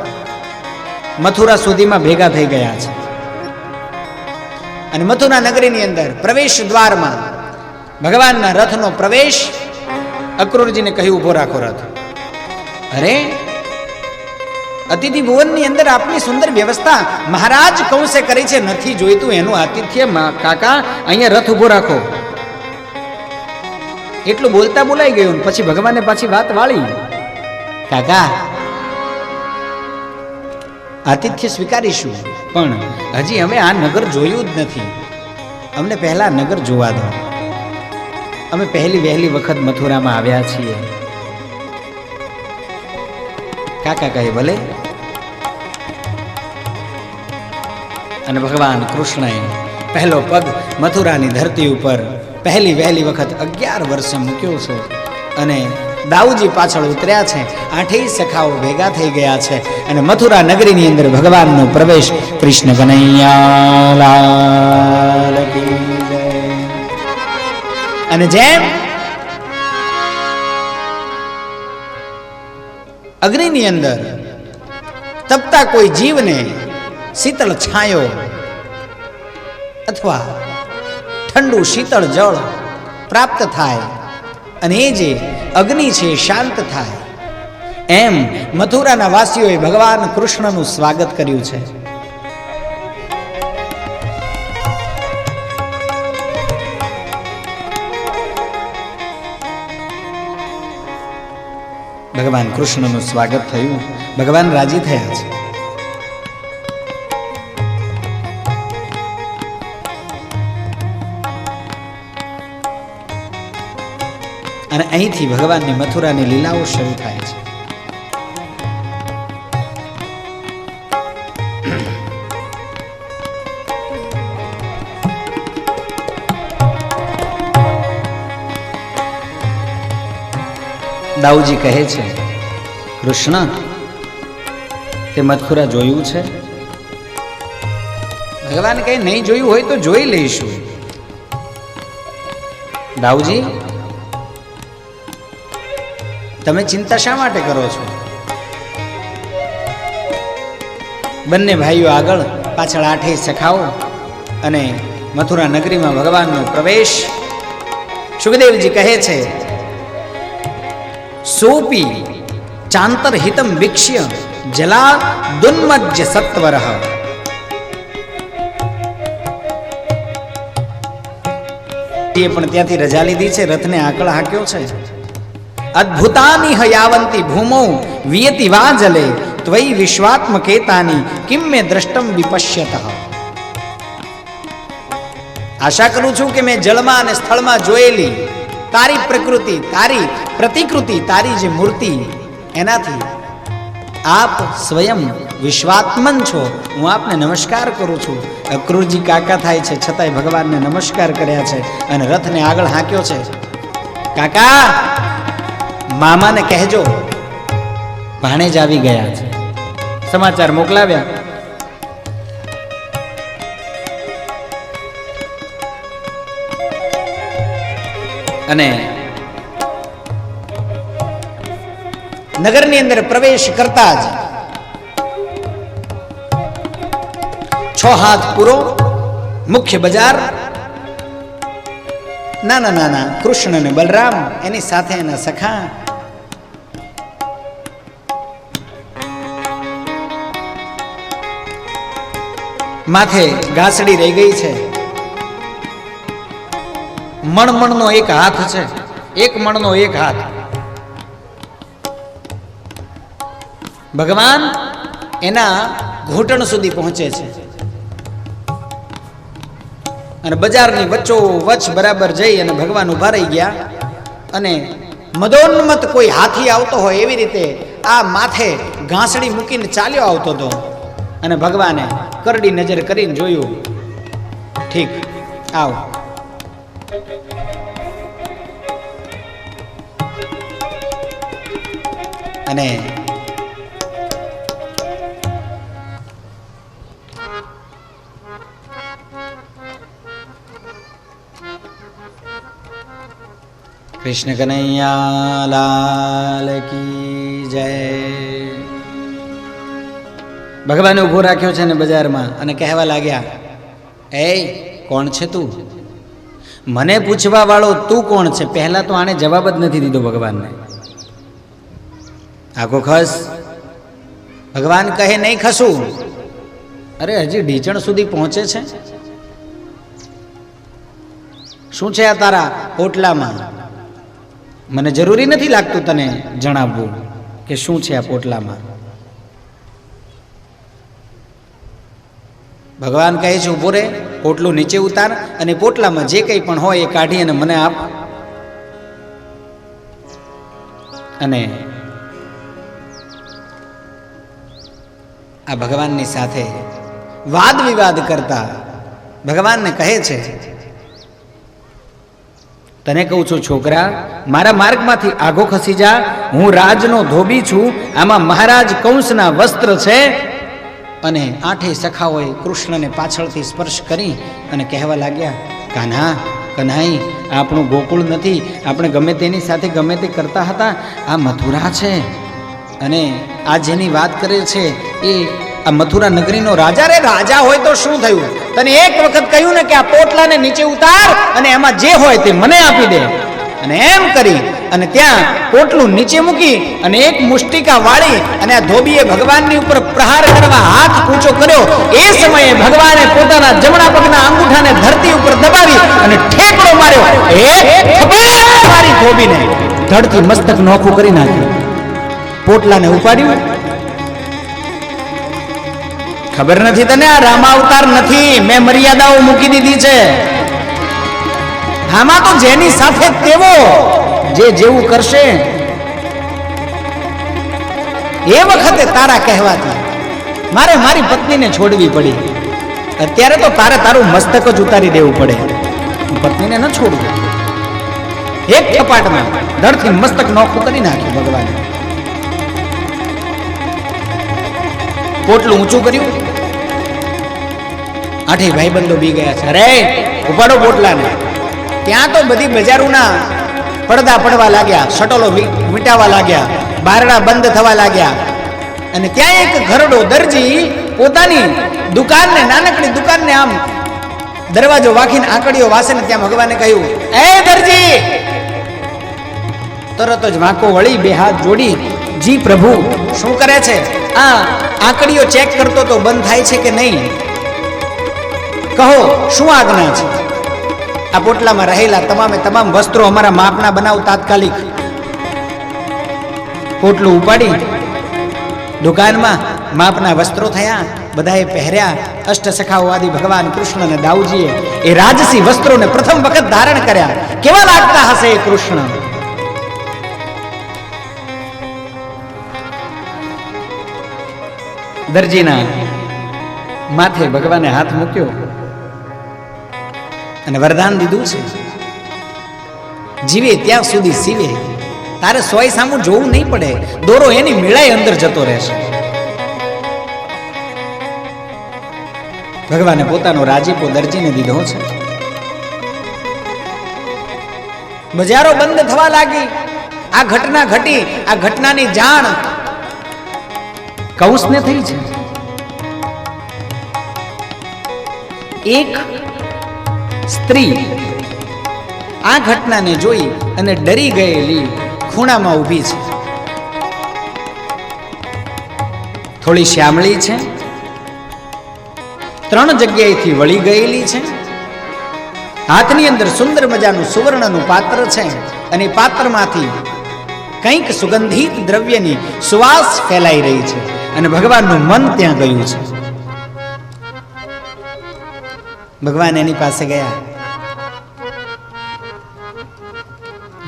Speaker 1: મથુરા સુધીમાં ભેગા થઈ ગયા છે. અને મથુરા નગરીની અંદર પ્રવેશ દ્વારમાં ભગવાનના રથનો પ્રવેશ, અક્રૂરજીને કહ્યું ઉભો રાખો રથ. અરે, અતિથિ ભુવનની અંદર આપની સુંદર વ્યવસ્થા મહારાજ કંસે કરી છે, નથી જોઈતું એનું આતિથ્ય. કાકા, અહીંયા રથ ઉભો રાખો. એટલું બોલતા બોલાઈ ગયું. પછી ભગવાને પાછી વાત વાળી, કાકા આતિથ્ય સ્વીકારીશું, પણ હજી અમે આ નગર જોયું જ નથી. અમને પહેલા નગર જોવા દો. અમે પહેલી વહેલી વખત મથુરામાં આવ્યા છીએ. કાકા કહે ભલે. અને ભગવાન કૃષ્ણએ પહેલો પગ મથુરાની ધરતી ઉપર પહેલી વહેલી વખત 11 વર્ષે મૂક્યો છે. અને દાઉજી પાછળ ઉતર્યા છે. આઠેય સખાઓ ભેગા થઈ ગયા છે અને મથુરા નગરીની અંદર ભગવાનનો પ્રવેશ. કૃષ્ણ કનૈયા લાલ કી જય. અને જેમ અગ્નિની અંદર તપતા કોઈ જીવને શીતળ છાંયો અથવા ઠંડુ શીતળ જળ પ્રાપ્ત થાય અને એ જે અગ્નિ છે શાંત થાય, એમ મથુરાના વાસીઓએ ભગવાન કૃષ્ણનું સ્વાગત કર્યું છે. ભગવાન કૃષ્ણનું સ્વાગત થયું. ભગવાન રાજી થયા છે. અને અહીંથી ભગવાનની મથુરાની લીલાઓ શરૂ થાય છે. દાઉજી કહે છે, કૃષ્ણ, તે મથુરા જોયું છે? ભગવાન કહે, નહીં જોયું હોય તો જોઈ લઈશું. દાઉજી, તમે ચિંતા શા માટે કરો છો? બંને ભાઈઓ આગળ પાછળ આઠેય સખાઓ અને મથુરા નગરીમાં ભગવાનનો પ્રવેશ. સુખદેવજી કહે છે, સોપી ચાંતર હિતમ વિક્ષ્ય જલા દુન્મજ્ય સત્વરઃ. પણ ત્યાંથી રજા લીધી છે, રથને આકળ હાંક્યો છે. અદ્ભુતાની હયાવંતી ભૂમૌ વિયતિ વા જલે ત્વયી વિશ્વાત્મકેતાની કિમ મે દ્રષ્ટમ વિપશ્યતઃ. આશા કરું છું કે મેં જળમાં અને સ્થળમાં જોયેલી તારી પ્રકૃતિ, તારી પ્રતિકૃતિ, તારી જે મૂર્તિ, એનાથી આપ સ્વયં વિશ્વાત્મન છો. હું આપને નમસ્કાર કરું છું. અક્રૂરજી કાકા થાય છે છતાંય ભગવાનને નમસ્કાર કર્યા છે અને રથને આગળ હાંક્યો છે. કાકા, મામાને કહેજો ભાણેજ આવી ગયા છે. સમાચાર મોકલાવ્યા. અને નગરની અંદર પ્રવેશ કરતા જ 6 હાથ પૂરો મુખ્ય બજાર, નાના નાના કૃષ્ણ અને બલરામ, એની સાથે એના સખા, માથે ગાસડી રહી ગઈ છે, મણમણનો એક હાથ છે, એક મણનો એક હાથ. ભગવાન એના ઘૂંટણ સુધી પહોંચે છે અને બજારની વચ્ચો વચ્ચ બરાબર જઈ અને ભગવાન ઉભા રહી ગયા અને મદોન્મત કોઈ હાથી આવતો હોય એવી રીતે આ માથે ઘાસડી મૂકીને ચાલ્યો આવતો હતો. અને ભગવાને કરડી નજર કરીને જોયું, ઠીક આવ. અને કૃષ્ણ કનૈયા લાલ કી જય. ભગવાને ઉભો રાખ્યો છે ને બજારમાં અને કહેવા લાગ્યા, એ કોણ છે તું? મને પૂછવા વાળો તું કોણ છે? પહેલા તો આને જવાબ જ નથી દીધો ભગવાનને. આખો ખસ. ભગવાન કહે નહીં ખસું. અરે હજી ઢીચણ સુધી પહોંચે છે. શું છે આ તારા પોટલામાં? મને જરૂરી નથી લાગતું તને જણાવવું કે શું છે આ પોટલામાં. ભગવાન કહે છે ઉભો રે, પોટલું નીચે ઉતાર અને પોટલામાં જે કંઈ પણ હોય એ કાઢી અને મને આપ. અને આ ભગવાનની સાથે વાદ વિવાદ કરતા ભગવાનને કહે છે, તને કહું છું છોકરા, મારા માર્ગમાંથી આગો ખસી જા. હું રાજનો ધોબી છું. આમાં મહારાજ કંસના વસ્ત્ર છે. અને 8 સખાઓએ કૃષ્ણને પાછળથી સ્પર્શ કરી અને કહેવા લાગ્યા, કાન્હા, કન્હાઈ, આપણું ગોકુળ નથી. આપણે ગમે તેની સાથે ગમે તે કરતા હતા. આ મથુરા છે. અને આ જેની વાત કરે છે એ આ મથુરા નગરીનો રાજા. રે રાજા હોય તો શું થયું? તને એક વખત કહ્યું ને કે આ પોટલાને નીચે ઉતાર અને એમાં જે હોય તે મને આપી દે. અને એમ કરી અને ત્યાં પોટલું નીચે મૂકી અને એક મુષ્ટિકા વાળી અને આ ધોબીએ ભગવાનની ઉપર પ્રહાર કરવા હાથ ઊંચો કર્યો. એ સમયે ભગવાને પોતાના જમણા પગના અંગૂઠાને ધરતી ઉપર દબાવી અને ઠેકડો માર્યો. મારી ધોબીને ધડથી મસ્તક નોખું કરી નાખ્યું. પોટલાને ઉપાડ્યું. ખબર નથી તને? આ રામાવતાર નથી. મેં મર્યાદાઓ મૂકી દીધી છે. આમાં તો જેની સાથે તેવો, જે જેવું કરશે એ વખતે તારા કહેવાથી મારે મારી પત્નીને છોડવી પડી. અત્યારે તો તારે તારું મસ્તક જ ઉતારી દેવું પડે. પત્નીને ન છોડવું. એક થપાટમાં ધડથી મસ્તક નોખું કરી નાખ્યું ભગવાને. પોટલું ઊંચું કર્યું. 8 ભાઈબંધો બી ગયા છે. અરે ઉપાડો પોટલાને. ત્યાં તો બધી બજારોના પડદા પડવા લાગ્યા, શટલો વીંટાવા લાગ્યા, બારણા બંધ થવા લાગ્યા. અને ત્યાં એક ઘરડો દરજી પોતાની દુકાનને, નાનકડી દુકાનને આમ દરવાજો વાંખીને આંકડીઓ વાસે ને ત્યાં ભગવાને કહ્યું, એ દરજી! તરત જ વાંકો વળી 2 હાથ જોડી, જી પ્રભુ, શું કરે છે? આ આંકડીઓ ચેક કરતો તો બંધ થાય છે કે નહીં? કહો શું આજ્ઞા છે? આ પોટલામાં રહેલા તમામ વસ્ત્રો અમારા માપના બનાવ તાત્કાલિક. પોટલું ઉપાડી દુકાનમાં માપના વસ્ત્રો થયા. બધાએ પહેર્યા. અષ્ટસખાઓ આદિ ભગવાન કૃષ્ણ અને દાઉજીએ એ રાજસી વસ્ત્રોને પ્રથમ વખત ધારણ કર્યા. કેવા લાગતા હશે એ કૃષ્ણ! દરજીના માથે ભગવાને હાથ મૂક્યો અને વરદાન દીધું છે, જીવે ત્યાં સુધી સીવે. તારે સોય સામું જોવું નહીં પડે. દોરો એની મેળાએ અંદર જતો રહેશે. ભગવાને પોતાનો રાજીપો દરજીને દીધો છે. બજારો બંધ થવા લાગી. આ ઘટના ઘટી. આ ઘટનાની જાણ કંસને થઈ છે. એક સ્ત્રી આ ઘટનાને જોઈ અને ડરી ગયેલી ખૂણામાં ઊભી છે. થોડી શ્યામળી છે, 3 જગ્યાએથી વળી ગયેલી છે. હાથની અંદર સુંદર મજાનું સુવર્ણનું પાત્ર છે અને પાત્રમાંથી કંઈક સુગંધિત દ્રવ્યની સુવાસ ફેલાઈ રહી છે અને ભગવાનનું મન ત્યાં ગયું છે. ભગવાન એની પાસે ગયા.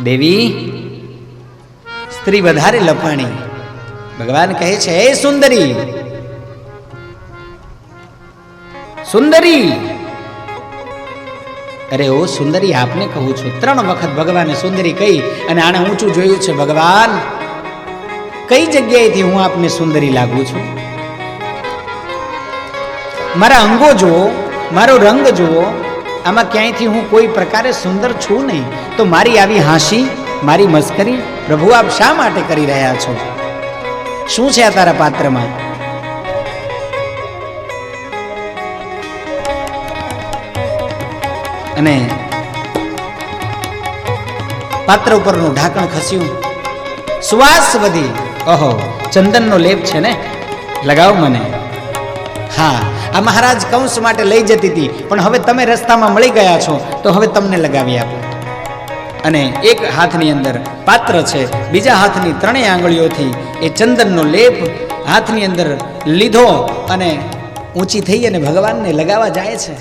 Speaker 1: દેવી, સ્ત્રી વધારે લફાણી. ભગવાન કહે છે, હે સુંદરી, સુંદરી. અરે ઓ સુંદરી, આપને કહું છું. 3 વખત ભગવાને સુંદરી કહી અને આને ઊંચું જોયું છે. ભગવાન, કઈ જગ્યાએથી હું આપને સુંદરી લાગુ છું? મારા અંગો જુઓ, મારો રંગ જુઓ, આમાં ક્યાંયથી હું કોઈ પ્રકારે સુંદર છું નહીં. તો મારી આવી હાંસી, મારી મસ્કરી પ્રભુ આપ શા માટે કરી રહ્યા છો? શું છે આ તારા પાત્રમાં? અને પાત્ર ઉપરનું ઢાંકણ ખસ્યું. સુવાસ વધી. ઓહો, ચંદનનો લેપ છે ને, લગાવ મને. હા, આ મહારાજ કંસ માટે લઈ જતી હતી, પણ હવે તમે રસ્તામાં મળી ગયા છો તો હવે તમને લગાવી આપો. અને એક હાથની અંદર પાત્ર છે, બીજા હાથની 3 આંગળીઓથી એ ચંદનનો લેપ હાથની અંદર લીધો અને ઊંચી થઈ અને ભગવાનને લગાવવા જાય છે.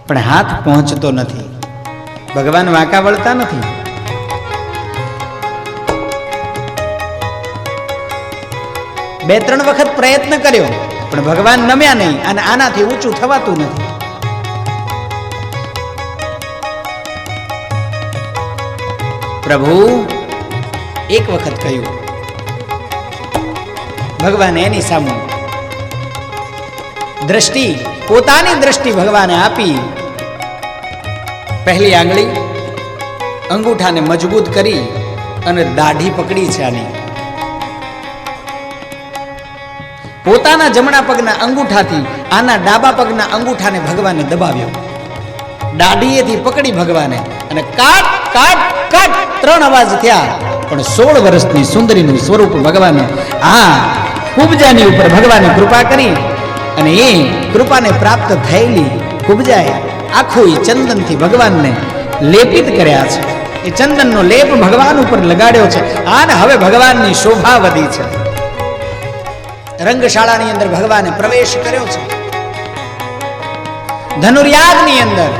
Speaker 1: પણ હાથ પહોંચતો નથી. ભગવાન વાંકા વળતા નથી. બે 3 વખત પ્રયત્ન કર્યો પણ ભગવાન નમ્યા નહીં અને આનાથી ઊંચું થવાતું નથી. પ્રભુ એક વખત કહ્યું. ભગવાને એની સામે દ્રષ્ટિ, પોતાની દ્રષ્ટિ ભગવાને આપી. પહેલી આંગળી અંગૂઠાને મજબૂત કરી અને દાઢી પકડી છે આની. પોતાના જમણા પગના અંગૂઠાથી આના ડાબા પગના અંગૂઠાને ભગવાને દબાવ્યો. દાઢીએથી પકડી ભગવાને અને કાટ કાટ કાટ 3 અવાજ થયા. પણ 16 વર્ષની સુંદરીનું સ્વરૂપ ભગવાને આ કુબજાની ઉપર ભગવાને કૃપા કરી અને એ કૃપાને પ્રાપ્ત થયેલી કુબજાએ આખું ચંદનથી ભગવાનને લેપિત કર્યા છે. એ ચંદનનો લેપ ભગવાન ઉપર લગાડ્યો છે અને હવે ભગવાનની શોભા વધી છે. રંગશાળાની અંદર ભગવાને પ્રવેશ કર્યો છે. ધનુર્યાગની અંદર,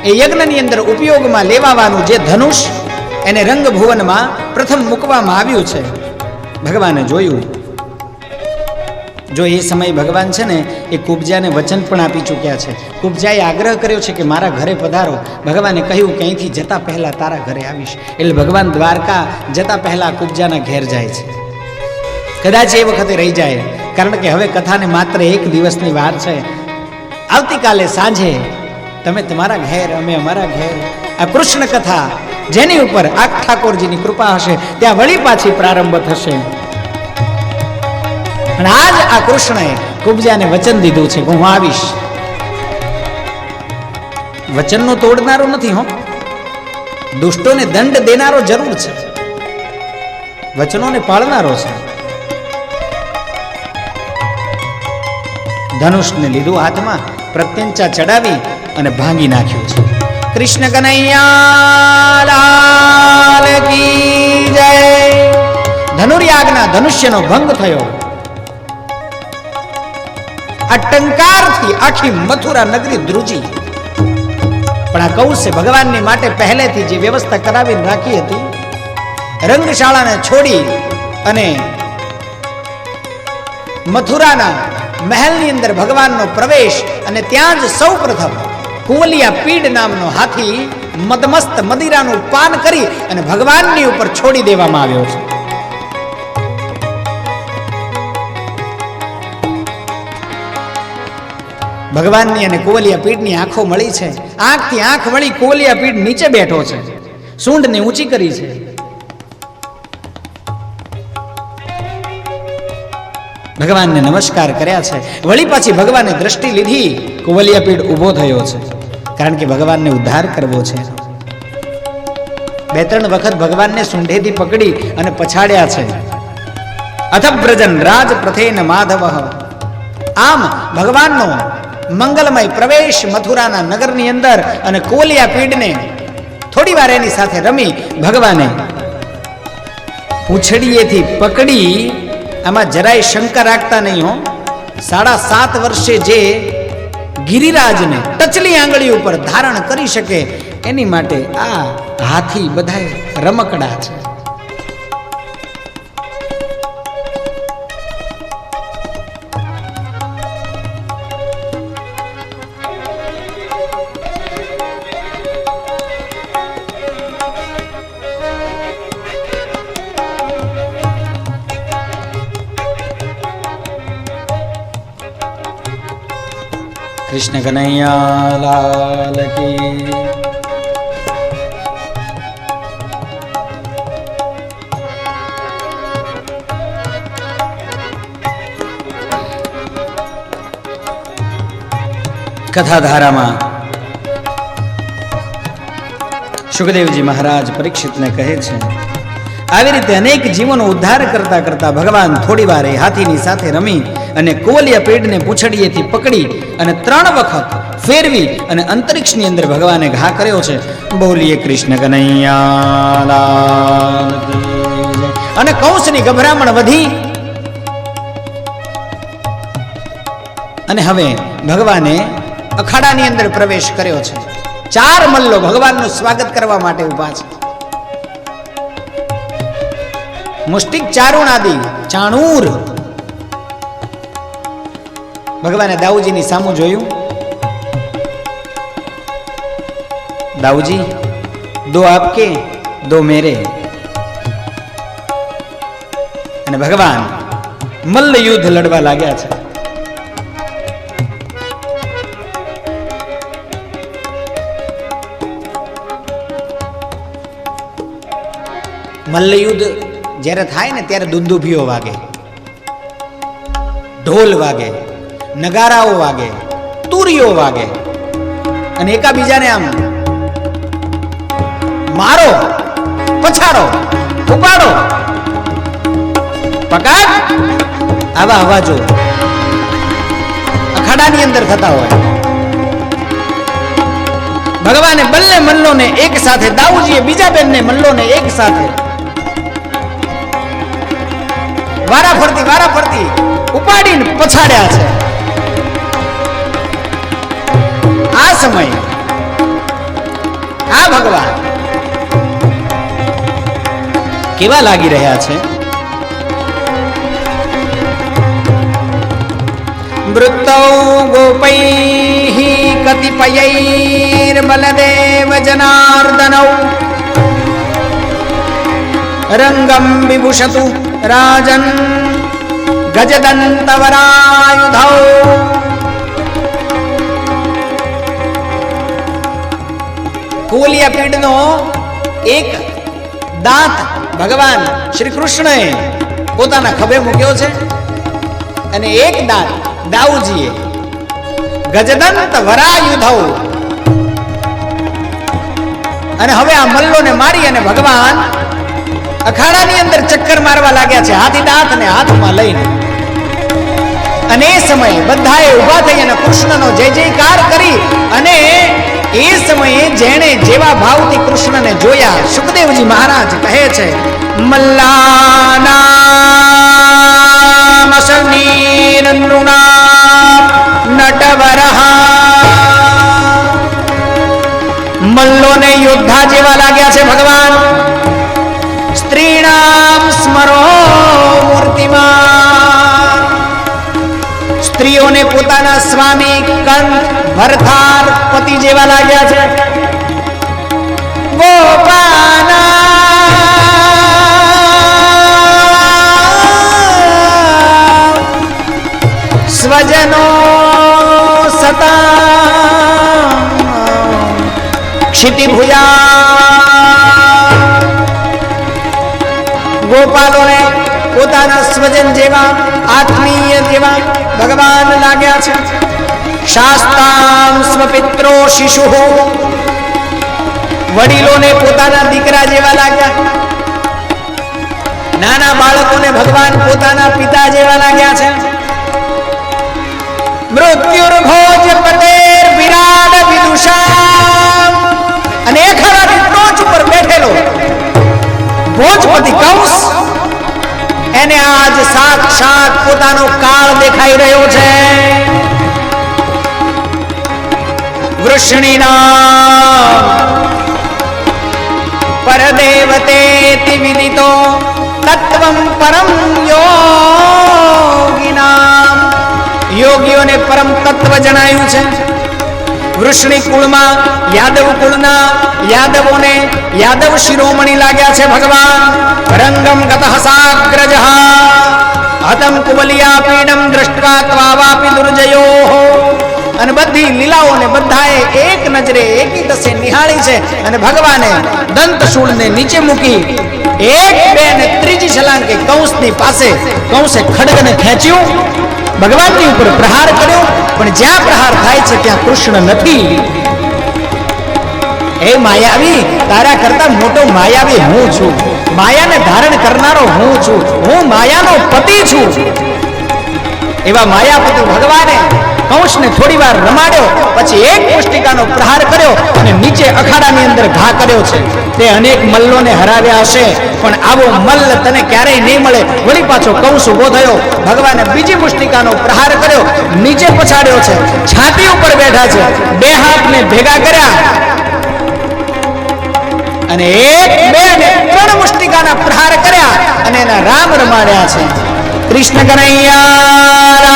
Speaker 1: એ યજ્ઞની અંદર ઉપયોગમાં લેવાવાનું જે ધનુષ, એને રંગભુવનમાં પ્રથમ મૂકવામાં આવ્યું છે. ભગવાને જોયું. જો એ સમય ભગવાન છે ને, એ કુબજાને વચન પણ આપી ચૂક્યા છે. કુબજાએ આગ્રહ કર્યો છે કે મારા ઘરે પધારો. ભગવાને કહ્યું કે અહીંથી જતા પહેલા તારા ઘરે આવીશ. એટલે ભગવાન દ્વારકા જતા પહેલા કુબજાના ઘેર જાય છે. કદાચ એ વખતે રહી જાય, કારણ કે હવે કથાને માત્ર 1 દિવસની વાર છે. આવતીકાલે સાંજે તમે તમારા ઘેર, અમે અમારા ઘેર. આ કૃષ્ણ કથા જેની ઉપર આ ઠાકોરજીની કૃપા હશે ત્યાં વળી પાછી પ્રારંભ થશે. અને આજ આ કૃષ્ણએ કુબજાને વચન દીધું છે કે હું આવીશ. વચનનો તોડનારો નથી હો, દુષ્ટોને દંડ દેનારો જરૂર છે, વચનોને પાળનારો છે. ધનુષને લીધું હાથમાં, પ્રત્યંચા ચડાવી અને ભાંગી નાખ્યું છે. કૃષ્ણ કનૈયા લાલ કી જય. ધનુર્યાગના ધનુષ્યનો ભંગ થયો. આ ટંકારથી આખી મથુરા નગરી ધ્રુજી. પણ આ કંસે ભગવાનની માટે પહેલેથી જે વ્યવસ્થા કરાવીને રાખી હતી, રંગશાળાને છોડી અને મથુરાના મહેલની અંદર ભગવાનનો પ્રવેશ, અને ત્યાં જ સૌ પ્રથમ કુંવલિયા પીડ નામનો હાથી મદમસ્ત મદિરાનું પાન કરી અને ભગવાનની ઉપર છોડી દેવામાં આવ્યો છે. ભગવાનની અને કુંવલિયા પીડની આંખો મળી છે. આંખથી આંખ મળી કુંવલિયા પીડ નીચે બેઠો છે. સૂંઢને ઊંચી કરી છે. ભગવાનને નમસ્કાર કર્યા છે. વળી પાછી ભગવાને દ્રષ્ટિ લીધી. કુવલિયા પીડ ઊભો થયો છે, કારણ કે ભગવાનને ઉદ્ધાર કરવો છે. બે ત્રણ વખત ભગવાનને સૂંઢેથી પકડી અને પછાડ્યા છે. અથવ્રજન રાજ પ્રથેન માધવ. આમ ભગવાનનો મંગલમય પ્રવેશ મથુરાના નગરની અંદર અને કુવલિયા પીડને થોડી વાર એની સાથે રમી ભગવાને પૂંછડીએથી પકડી. આમાં જરાય શંકા રાખતા નહીં હો. 7.5 વર્ષે જે ગિરિરાજને ટચલી આંગળી ઉપર ધારણ કરી શકે એની માટે આ હાથી બધાય રમકડા છે. કૃષ્ણ કનૈયા લાલ કી. કથાધારામાં સુખદેવજી મહારાજ પરીક્ષિતને કહે છે, આવી રીતે અનેક જીવોનો ઉદ્ધાર કરતા કરતા ભગવાન થોડી વાર હાથીની સાથે રમી અને કુવલિયા પીડને પૂંછડીએથી પકડી અને 3 વખત ફેરવી અને અંતરિક્ષની અંદર ભગવાને ઘા કર્યો છે. બોલીએ કૃષ્ણ કનૈયા લાલ કી. અને કૌંસની ગભરામણ વધી અને હવે ભગવાને અખાડાની અંદર પ્રવેશ કર્યો છે. 4 મલ્લો ભગવાનનું સ્વાગત કરવા માટે ઊભા છે. મુષ્ટિક ચારુણ આદિ ચાણૂર. ભગવાને દાઉજીની સામું જોયું. દાઉજી, 2 આપકે 2 મેરે. અને ભગવાન મલ્લ યુદ્ધ લડવા લાગ્યા છે. મલ્લયુદ્ધ જ્યારે થાય ને ત્યારે દુંદુભીઓ વાગે, ઢોલ વાગે, નગારાઓ વાગે, તુરીઓ વાગે અને એકાબીજાને આમ મારો, પછાડો, ઉપાડો, પકડ, આવા અવાજો અખાડાની અંદર થતા હોય. ભગવાને બંને મલ્લોને એક સાથે, દાઉજીએ બીજા બેનને મલ્લોને એક સાથે વારા ફરતી ઉપાડીને પછાડ્યા છે. આ સમય આ ભગવાન કેવા લાગી રહ્યા છે? વૃત્તૌ ગોપૈઃ કતિપયૈર્ બલદેવ જનાર્દનૌ રંગમ વિભૂષતુ રાજન ગજદંતવરાયુધૌ. કુવલિયા પીડનો એક દાંત ભગવાન શ્રી કૃષ્ણએ પોતાના ખભે મૂક્યો છે અને એક દાંત દાઉજીએ. ગજદંત વરાયુધૌ. અને હવે આ મલ્લોને મારી અને ભગવાન અખાડાની અંદર ચક્કર મારવા લાગ્યા છે, હાથી દાંતને હાથમાં લઈને. અને એ સમયે બધાએ ઊભા થઈ અને કૃષ્ણનો જય જયકાર કરી. અને એ સમયે જેણે જેવા ભાવથી કૃષ્ણને જોયા, સુખદેવજી મહારાજ કહે છે, મલ્લાનામ અસનીર નૃણામ નટવરહ. મલ્લોને યોદ્ધા જેવા લાગ્યા છે ભગવાન. સ્ત્રીણામ સ્મરો મૂર્તિમાન. સ્ત્રીઓને પોતાના સ્વામી કંઠ ભરથાર પતિ જેવા લાગ્યા છે. ગોપાના સ્વજનો સતા ક્ષિતિભુજા ભજન જેવા આત્મીય જેવા ભગવાન લાગ્યા છે. શાસ્તામ સ્વપિત્રો શિશુ, વડીલોને પોતાના દીકરા જેવા લાગ્યા. નાના બાળકોને ભગવાન પોતાના પિતા જેવા લાગ્યા છે. મૃત્યુર્ભોજ પતેર વિરાટ વિદુષા, અને એક હરાની ટોચ ઉપર બેઠેલો ભોજપતિ કંસ, એને આજ સાક્ષાત પોતાનો કાળ દેખાઈ રહ્યો છે. વૃષ્ણિના પરદેવતેતિ વિદિતો તત્વં પરમ યોગિનામ, યોગીઓને પરમ તત્વ જણાયું છે. વૃષ્ણિ કુળમાં યાદવ કુળના યાદવોને યાદવ શિરોમણી લાગ્યા છે ભગવાન. રંગમ ગતઃ સાગ્રજઃ હતમ કુબલિયા પીડમ દ્રષ્ટવા ત્વાવાપી દુર્જયો, અને બધી લીલાઓને બધાએ એક નજરે એકી દસે નિહાળી છે. અને ભગવાને દંતશૂળને નીચે મૂકી એક બે ને ત્રીજી છલાંગે કંસની પાસે કંસે ખડગને ખેંચ્યું, ભગવાનની ઉપર પ્રહાર કર્યો, પણ જ્યાં પ્રહાર થાય છે ત્યાં કૃષ્ણ નથી. એ માયાવી, તારા કરતા મોટો માયાવી હું છું. માયાને ધારણ કરનારો હું છું. હું માયાનો પતિ છું. એવા માયાપતિ ભગવાને કંસને થોડી વાર રમાડ્યો, પછી એક પુષ્ટિકાનો પ્રહાર કર્યો અને નીચે અખાડાની અંદર ઘા કર્યો છે. તે અનેક મલ્લોને હરાવ્યા હશે, પણ આવો મલ્લ તને ક્યારેય નહીં મળે. વળી પાછો કંસ ઉભો થયો, ભગવાને બીજી પુષ્ટિકાનો પ્રહાર કર્યો, નીચે પછાડ્યો છે, છાતી ઉપર બેઠા છે, બે હાથને ભેગા કર્યા અને એક બે ને ત્રણ પુષ્ટિકાના પ્રહાર કર્યા અને એના રામ રમાડ્યા છે. કૃષ્ણ કનૈયા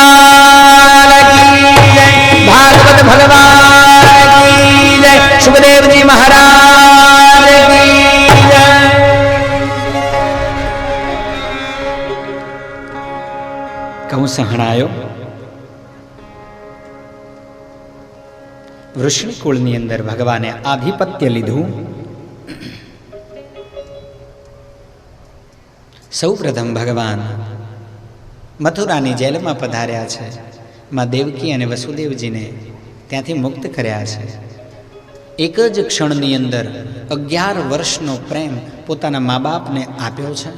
Speaker 1: ભાગવત ભગવાન કી જય, સુખદેવજી મહારાજ કી જય. કંસ હણાયો. વૃષ્ણિ કુળની અંદર ભગવાને આધિપત્ય લીધું. સૌ પ્રથમ ભગવાન મથુરાની જેલમાં પધાર્યા છે. માં દેવકી અને વસુદેવજીને ત્યાંથી મુક્ત કર્યા છે. એક જ ક્ષણની અંદર 11 વર્ષનો પ્રેમ પોતાના મા બાપને આપ્યો છે.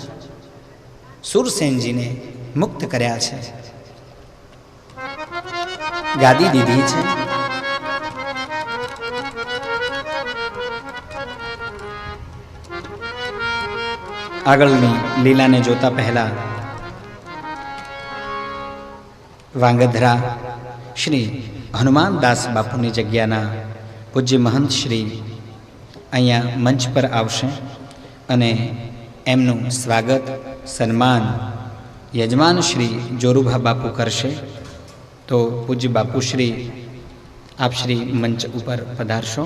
Speaker 1: સુરસેનજીને મુક્ત કર્યા છે, ગાદી દીધી છે. આગળની લીલાને જોતા પહેલા વાંગધરા શ્રી હનુમાનદાસ બાપુની જગ્યાના પૂજ્ય મહંત શ્રી અહીંયા મંચ પર આવશે અને એમનું સ્વાગત સન્માન યજમાન શ્રી જોરુભા બાપુ કરશે. તો પૂજ્ય બાપુશ્રી આપ શ્રી મંચ ઉપર પધારશો.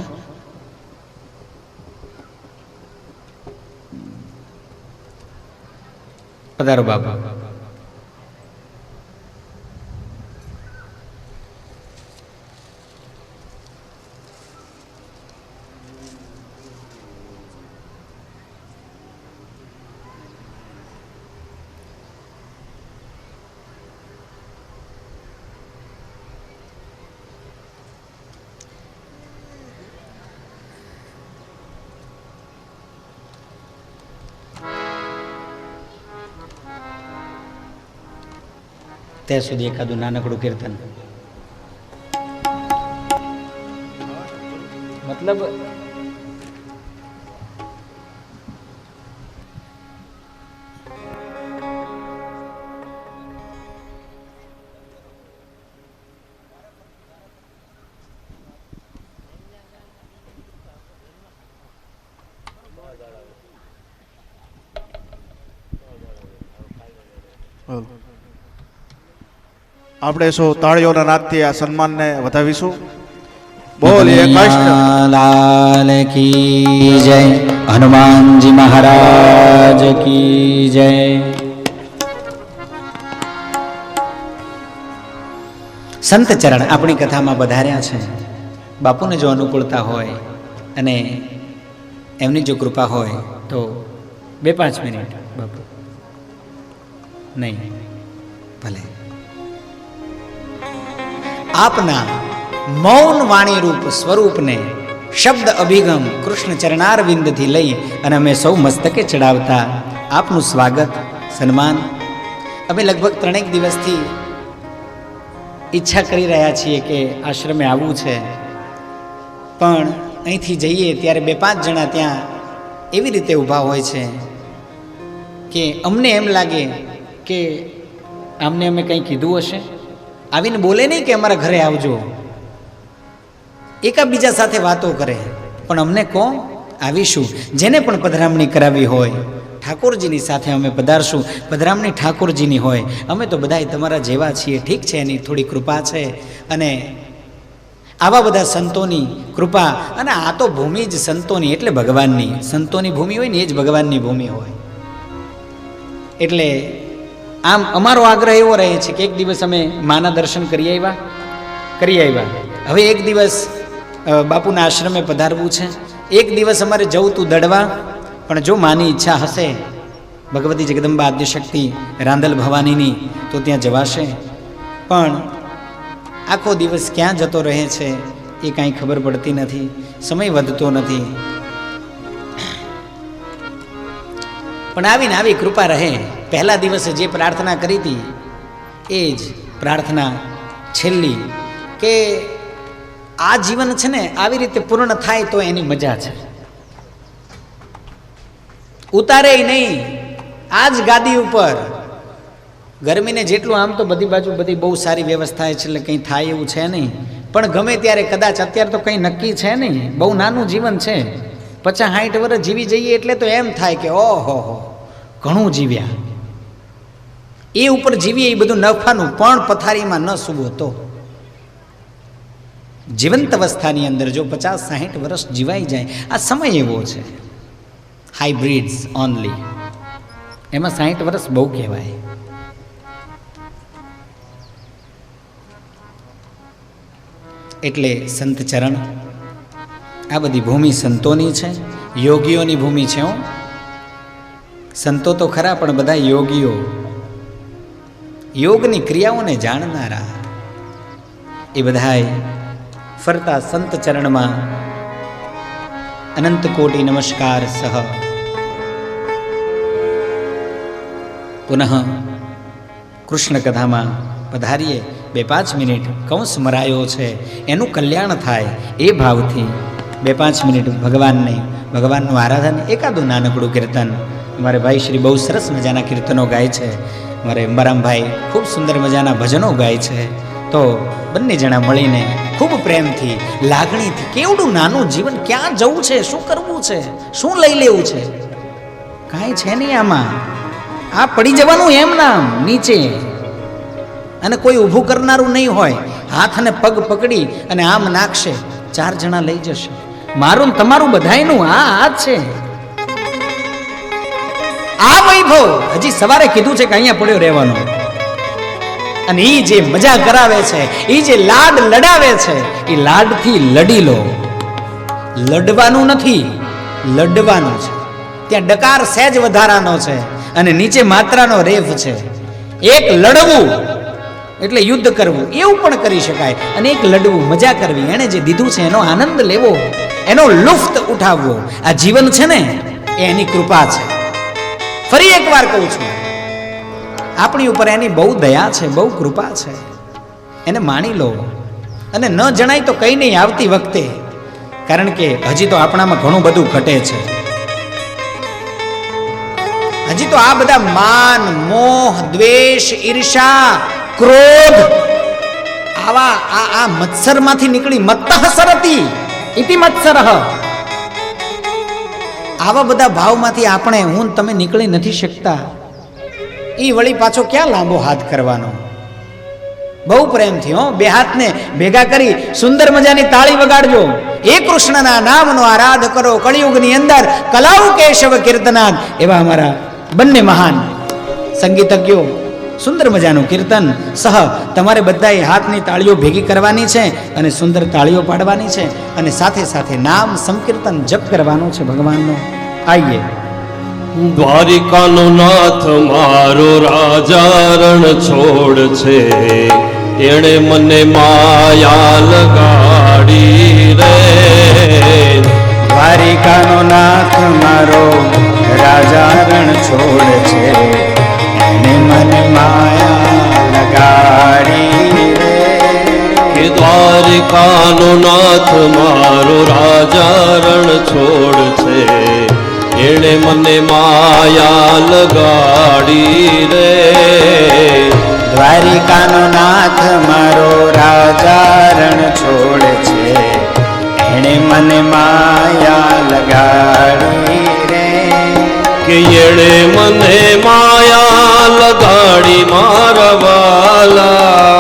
Speaker 1: પધારો બાપુ. ત્યાં સુધી એકાદું નાનકડું કીર્તન, મતલબ
Speaker 2: આપણે સૌ તાળીઓના નાદથી આ સન્માનને વધાવીશું. બોલીએ
Speaker 1: કૃષ્ણલાલ કી જય, હનુમાનજી મહારાજ કી જય. સંત ચરણ આપણી કથામાં વધાર્યા છે. બાપુને જો અનુકૂળતા હોય અને એમની જો કૃપા હોય તો 2-5 મિનિટ બાપુ. નહીં. ભલે આપના મૌન વાણી રૂપ સ્વરૂપને શબ્દ અભિગમ કૃષ્ણ ચરણારવિંદથી લઈ અને અમે સૌ મસ્તકે ચડાવતા આપનું સ્વાગત સન્માન અમે લગભગ 3 દિવસથી ઈચ્છા કરી રહ્યા છીએ કે આશ્રમે આવવું છે, પણ અહીંથી જઈએ ત્યારે 2-5 જણા ત્યાં એવી રીતે ઊભા હોય છે કે અમને એમ લાગે કે આમને અમે કંઈ કીધું હશે. આવીને બોલે નહીં કે અમારા ઘરે આવજો, એકાબીજા સાથે વાતો કરે, પણ અમને કહો આવીશું. જેને પણ પધરામણી કરાવી હોય ઠાકોરજીની સાથે અમે પધારશું. પધરામણી ઠાકોરજીની હોય, અમે તો બધાય તમારા જેવા છીએ, ઠીક છે, એની થોડી કૃપા છે. અને આવા બધા સંતોની કૃપા, અને આ તો ભૂમિ જ સંતોની એટલે ભગવાનની, સંતોની ભૂમિ હોય ને એ જ ભગવાનની ભૂમિ હોય. એટલે આમ અમારો આગ્રહ એવો રહે છે કે એક દિવસ અમે માના દર્શન કરી આવ્યા. હવે એક દિવસ બાપુના આશ્રમે પધારવું છે. એક દિવસ અમારે જવું તું દડવા, પણ જો માની ઈચ્છા હશે ભગવતી જગદંબા આદ્યશક્તિ રાંદલ ભવાનીની તો ત્યાં જવાશે. પણ આખો દિવસ ક્યાં જતો રહે છે એ કાંઈ ખબર પડતી નથી, સમય વધતો નથી. પણ આવીને આવી કૃપા રહે. પહેલા દિવસે જે પ્રાર્થના કરી હતી એ જ પ્રાર્થના છેલ્લી, કે આ જીવન છે ને આવી રીતે પૂર્ણ થાય તો એની મજા છે. ઉતારે નહીં આ જ ગાદી ઉપર. ગરમીને જેટલું આમ તો બધી બાજુ બધી બહુ સારી વ્યવસ્થા છે, એટલે કંઈ થાય એવું છે નહીં. પણ ગમે ત્યારે કદાચ અત્યારે તો કંઈ નક્કી છે નહીં, બહુ નાનું જીવન છે. 50-60 વર્ષ જીવી જઈએ એટલે તો એમ થાય કે ઓહો ઘણું જીવ્યા. એ ઉપર જીવીએ એ બધું નફાનું, પણ પથારીમાં ન સૂવો તો. જીવંત અવસ્થાની અંદર જો 50-60 વર્ષ જીવાઈ જાય, આ સમય એવો છે. હાઇબ્રિડ્સ ઓનલી, એમાં 60 વર્ષ બહુ કહેવાય. એટલે સંત ચરણ, આ બધી ભૂમિ સંતોની છે, યોગીઓની ભૂમિ છે. સંતો તો ખરા, પણ બધા યોગીઓ, યોગની ક્રિયાઓને જાણનારા, એ બધાય ફરતા સંત ચરણમાં અનંત કોટી નમસ્કાર સહ પુનઃ કૃષ્ણ કથામાં પધારીએ. 2-5 મિનિટ કંસ મરાયો છે એનું કલ્યાણ થાય એ ભાવથી 2-5 મિનિટ ભગવાનનું આરાધન, એકાદું નાનકડું કીર્તન. મારે ભાઈ શ્રી બહુ સરસ મજાના કીર્તનો ગાય છે, મારે અંબારામભાઈ ખૂબ સુંદર મજાના ભજનો ગાય છે. તો બંને જણા મળીને ખૂબ પ્રેમથી, લાગણીથી, કેવડું નાનું જીવન, ક્યાં જવું છે, શું કરવું છે, શું લઈ લેવું છે, કાંઈ છે નહીં આમાં. આ પડી જવાનું એમ નામ નીચે, અને કોઈ ઊભું કરનારું નહીં હોય. હાથ અને પગ પકડી અને આમ નાખશે, 4 જણા લઈ જશે. મારું તમારું બધાયનું આ હાથ છે. આ વૈભવ હજી સવારે કીધું છે કે અહીંયા પડ્યો રહેવાનો. અને એ જે મજા કરાવે છે, એ જે લાડ લડાવે છે, એ લાડથી લડી લો. લડવાનું નથી, લડવાનું છે. ત્યાં ડકાર સહેજ વધારાનો છે અને નીચે માત્રાનો રેફ છે. એક લડવું એટલે યુદ્ધ કરવું, એવું પણ કરી શકાય. અને એક લડવું, મજા કરવી, એણે જે દીધું છે એનો આનંદ લેવો, એનો લુફ્ત ઉઠાવવો. આ જીવન છે ને એ એની કૃપા છે. ફરી એકવાર કહું છું, આપણી ઉપર એની બહુ દયા છે, બહુ કૃપા છે. એને માણી લો. અને ન જણાય તો કંઈ નહીં આવતી વખતે, કારણ કે હજી તો આપણામાં ઘણું બધું ઘટે છે. હજી તો આ બધા માન, મોહ, દ્વેષ, ઈર્ષા, ક્રોધ, આવા આ મત્સરમાંથી નીકળી મત્તઃ સરતી ઇતિ મત્સરઃ, આવા બધા ભાવમાંથી આપણે હું તમે નીકળી નથી શકતા. એ વળી પાછો ક્યાં લાંબો હાથ કરવાનો? બહુ પ્રેમથી બે હાથને ભેગા કરી સુંદર મજાની તાળી વગાડજો. એ કૃષ્ણના નામનો આરાધ કરો. કળિયુગની અંદર કલાઉ કેશવ કીર્તનાદ એવા અમારા બંને મહાન સંગીતજ્ઞો સુંદર મજાનું કીર્તન સહ તમારે બધાએ હાથની તાળીઓ ભેગી કરવાની છે અને સુંદર તાળીઓ પાડવાની છે અને સાથે સાથે નામ સંકીર્તન જપ કરવાનો છે ભગવાનનો. આઈએ
Speaker 3: દ્વારિકાનો નાથ મારો રાજા રણ છોડ છે, એણે મને માયા લગાડી રે.
Speaker 1: દ્વારિકાનો નાથ મારો રાજા રણ છોડ છે, એને મને માયા લગાડી રે.
Speaker 3: કે દ્વારિકાનો નાથ મારો રાજા રણ છોડ છે, એણે મને માયા લગાડી રે.
Speaker 1: દ્વારિકાનો નાથ મારો રાજા રણ છોડ છે, એણે મને માયા લગાડી રે.
Speaker 3: કે એણે મને માયા લગાડી મારા વાલા,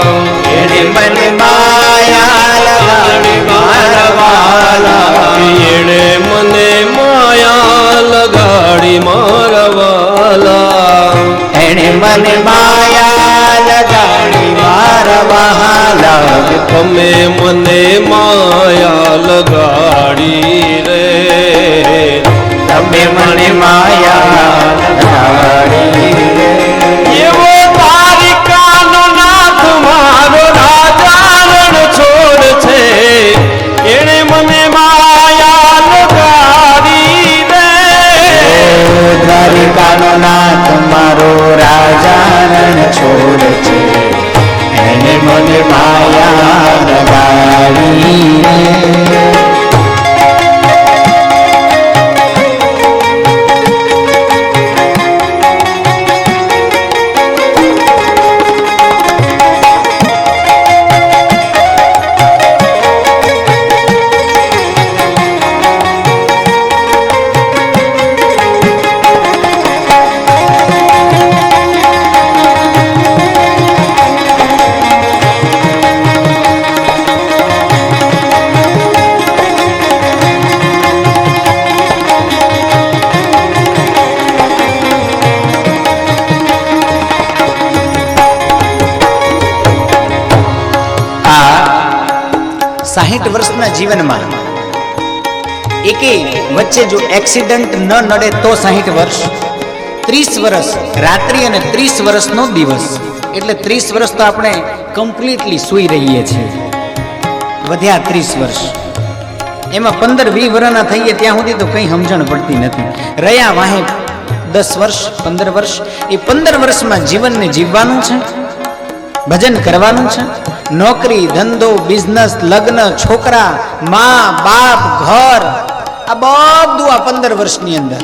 Speaker 1: એણે મને માયા લગાડી મારા વાલા.
Speaker 3: કે એણે મને માયા લગાડી મારા વાલા,
Speaker 1: એણે મને માયા લગાડી મારા વહાલા.
Speaker 3: કે તમે મને માયા લગાડી રે.
Speaker 1: તમે મને માયા લગાડી રે.
Speaker 3: એવો દ્વારિકાનો નાથ મારો રાજા રણ છોડ છે, એણે મને માયા લગાડી રે.
Speaker 1: દ્વારિકાનો નાથ મારો રાજા રણ છોડ છે, એને મને માયા લગાડી રે. આ 60 વર્ષના જીવનમાં એકેય વચ્ચે જો એક્સિડન્ટ ન નડે તો 60 વર્ષ, 30 વર્ષ રાત્રિ અને 30 વર્ષનો દિવસ, એટલે 30 વર્ષ તો આપણે કમ્પ્લીટલી સૂઈ રહીએ છીએ. વધ્યા 30 વર્ષ, એમાં 15-20 વર્ષના થઈએ ત્યાં સુધી તો કંઈ સમજણ પડતી નથી. રહ્યા વાહે 10 વર્ષ 15 વર્ષ. એ 15 વર્ષમાં જીવનને જીવવાનું છે, ભજન કરવાનું છે. નોકરી, ધંધો, બિઝનેસ, લગ્ન, છોકરા, મા બાપ, ઘર, આ બધું આ 15 વર્ષની અંદર.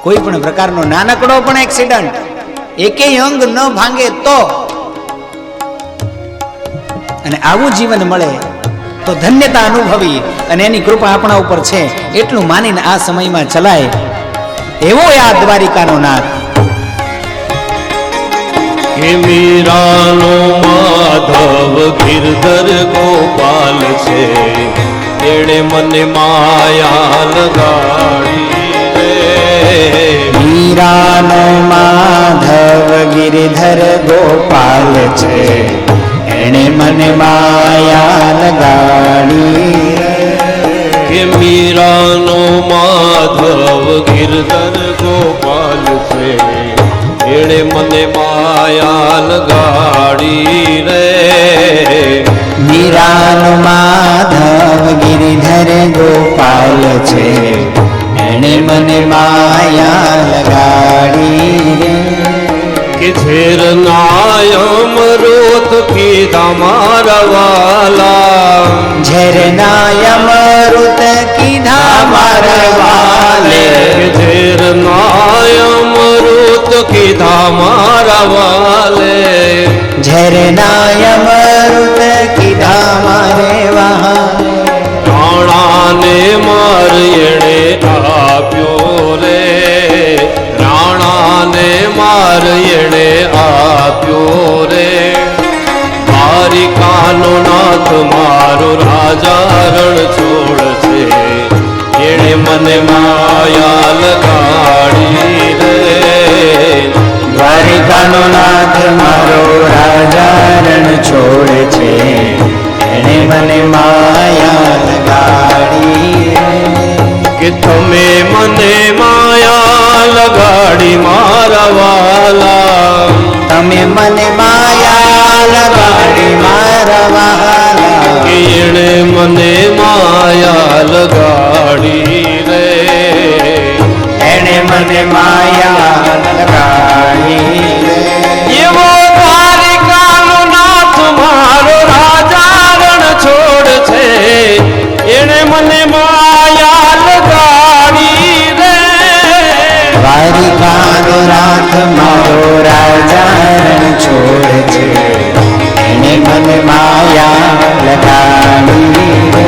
Speaker 1: કોઈ પણ પ્રકારનો નાનકડો પણ એક્સિડન્ટ, એકેય અંગ ન ભાંગે તો, અને આવું જીવન મળે તો ધન્યતા અનુભવી, અને એની કૃપા આપણા ઉપર છે એટલું માનીને આ સમયમાં ચલાય એવો આ દ્વારિકાનો નાથ.
Speaker 3: કે મીરાનો માધવ ગિરધર ગોપાલ છે, એણે મને માયા લગાડી રે.
Speaker 1: મીરાનો માધવ ગિરધર ગોપાલ છે, એણે મને માયા લગાડી રે.
Speaker 3: કે મીરાનો માધવ ગિરધર ગોપાલ છે, એણે મને માયા લગાડી રે.
Speaker 1: મીરાનો માધવ ગિરધર ગોપાલ છે, એણે મને માયા લગાડી રે.
Speaker 3: કે ઝેર નાયમ રોત કીધા મારા વાલા,
Speaker 1: ઝરના અમૃત કીધા મારા વાલે.
Speaker 3: કે ઝેર નાયમ રોત કીધા મારા વાલે.
Speaker 1: ઝરના અમૃત કીધા મારે વાલે.
Speaker 3: રાણાને માર એણે આપ્યો રે. રાણાને માર એણે આપ્યો રે. દ્વારિકાનો નાથ મારો રાજા રણ છોડ છે, એણે મને માયા લગાડી રે.
Speaker 1: દ્વારિકાનો નાથ મારો રાજા રણ છોડ છે, એણે મને માયા લગાડી રે.
Speaker 3: કે તમે મને માયા મને માયા લગાડી રે
Speaker 1: એણે મને માયા લગાડી રે.
Speaker 3: એવો દ્વારિકાનો નાથ મારો રાજા રણ છોડ છે એણે મને માયા લગાડી રે
Speaker 1: દ્વારિકાનો નાથ મારો રાજા રણ છોડ છે એણે મને માયા લગાડી રે.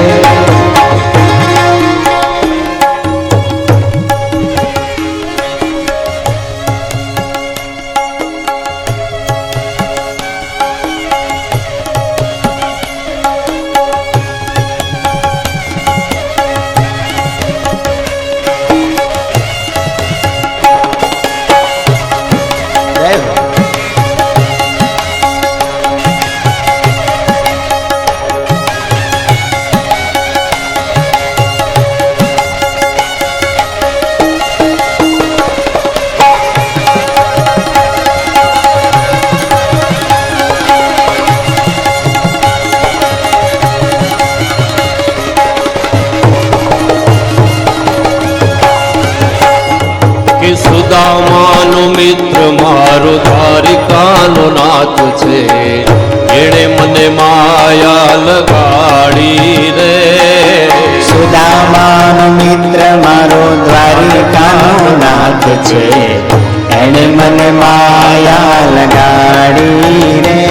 Speaker 3: સુદામાનો મિત્ર મારો દ્વારિકાનો નાથ છે એણે મને માયા લગાડી રે
Speaker 1: સુદામાનો મિત્ર મારો દ્વારિકાનો નાથ છે એણે મને માયા લગાડી રે.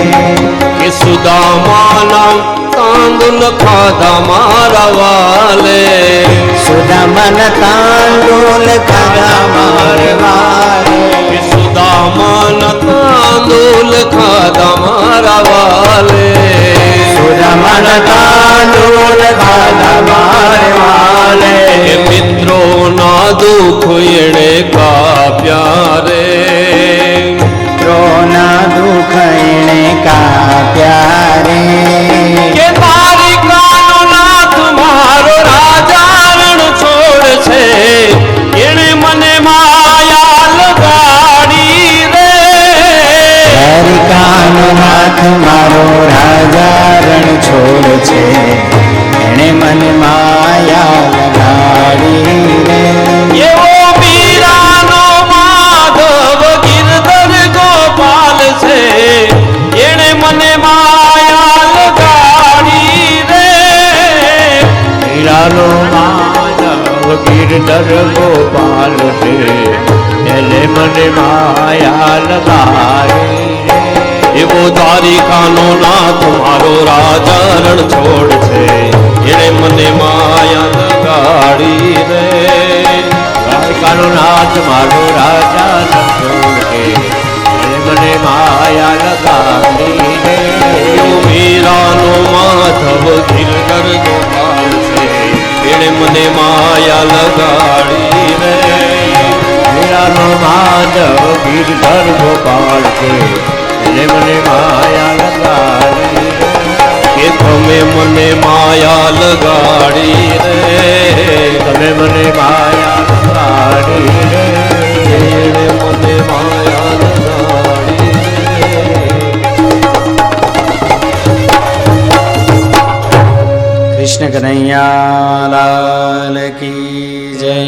Speaker 3: કે સુદામાના તાંદુલ ખાધા મારા વાલે
Speaker 1: સુદામન તાંડુલ ખાધા મારે વારે.
Speaker 3: કે સુદામાના તાંદુલ ખાધા મારા વાલે
Speaker 1: સુદામન તાંડુલ ખાધા મારે વાલે.
Speaker 3: કે મિત્રોના દુઃખ એણે કાપ્યા રે
Speaker 1: મિત્રોના દુઃખ એણે કાપ્યા રે.
Speaker 3: કે દ્વારિકાનો નાથ મારો રાજા રણ છોડ છે એણે મને માયા લગાડી રે
Speaker 1: દ્વારિકાનો નાથ મારો રાજા રણ છોડ છે એણે મને માયા લગાડી રે.
Speaker 3: એવો મીરાનો માધવ ગિરધર ગોપાલ છે એણે મને માયા લગાડી રે
Speaker 1: હીરાનો માધવ ગિરધર ગોપાલ છે એને મને માયા લગાડી રે.
Speaker 3: એવો દ્વારિકાનો નાથ મારો રાજા રણ છોડ છે એણે મને માયા લગાડી રે
Speaker 1: દ્વારિકાનો નાથ મારો રાજા રણ છોડ છે એને મને માયા લગાડી રે.
Speaker 3: એવો મીરાનો માધવ ગિરધર ગોપાલ છે એણે મને માયા લગાડી રે
Speaker 1: હીરાનો માધવ ગિરધર ગોપાલ છે એને મને માયા લગાડી રે.
Speaker 3: કે તમે મને માયા લગાડી રે
Speaker 1: તમે મને માયા લગાડી રે.
Speaker 3: એણે મને માયા લગાડી
Speaker 1: કૃષ્ણ કનૈયા લાલ કી જય.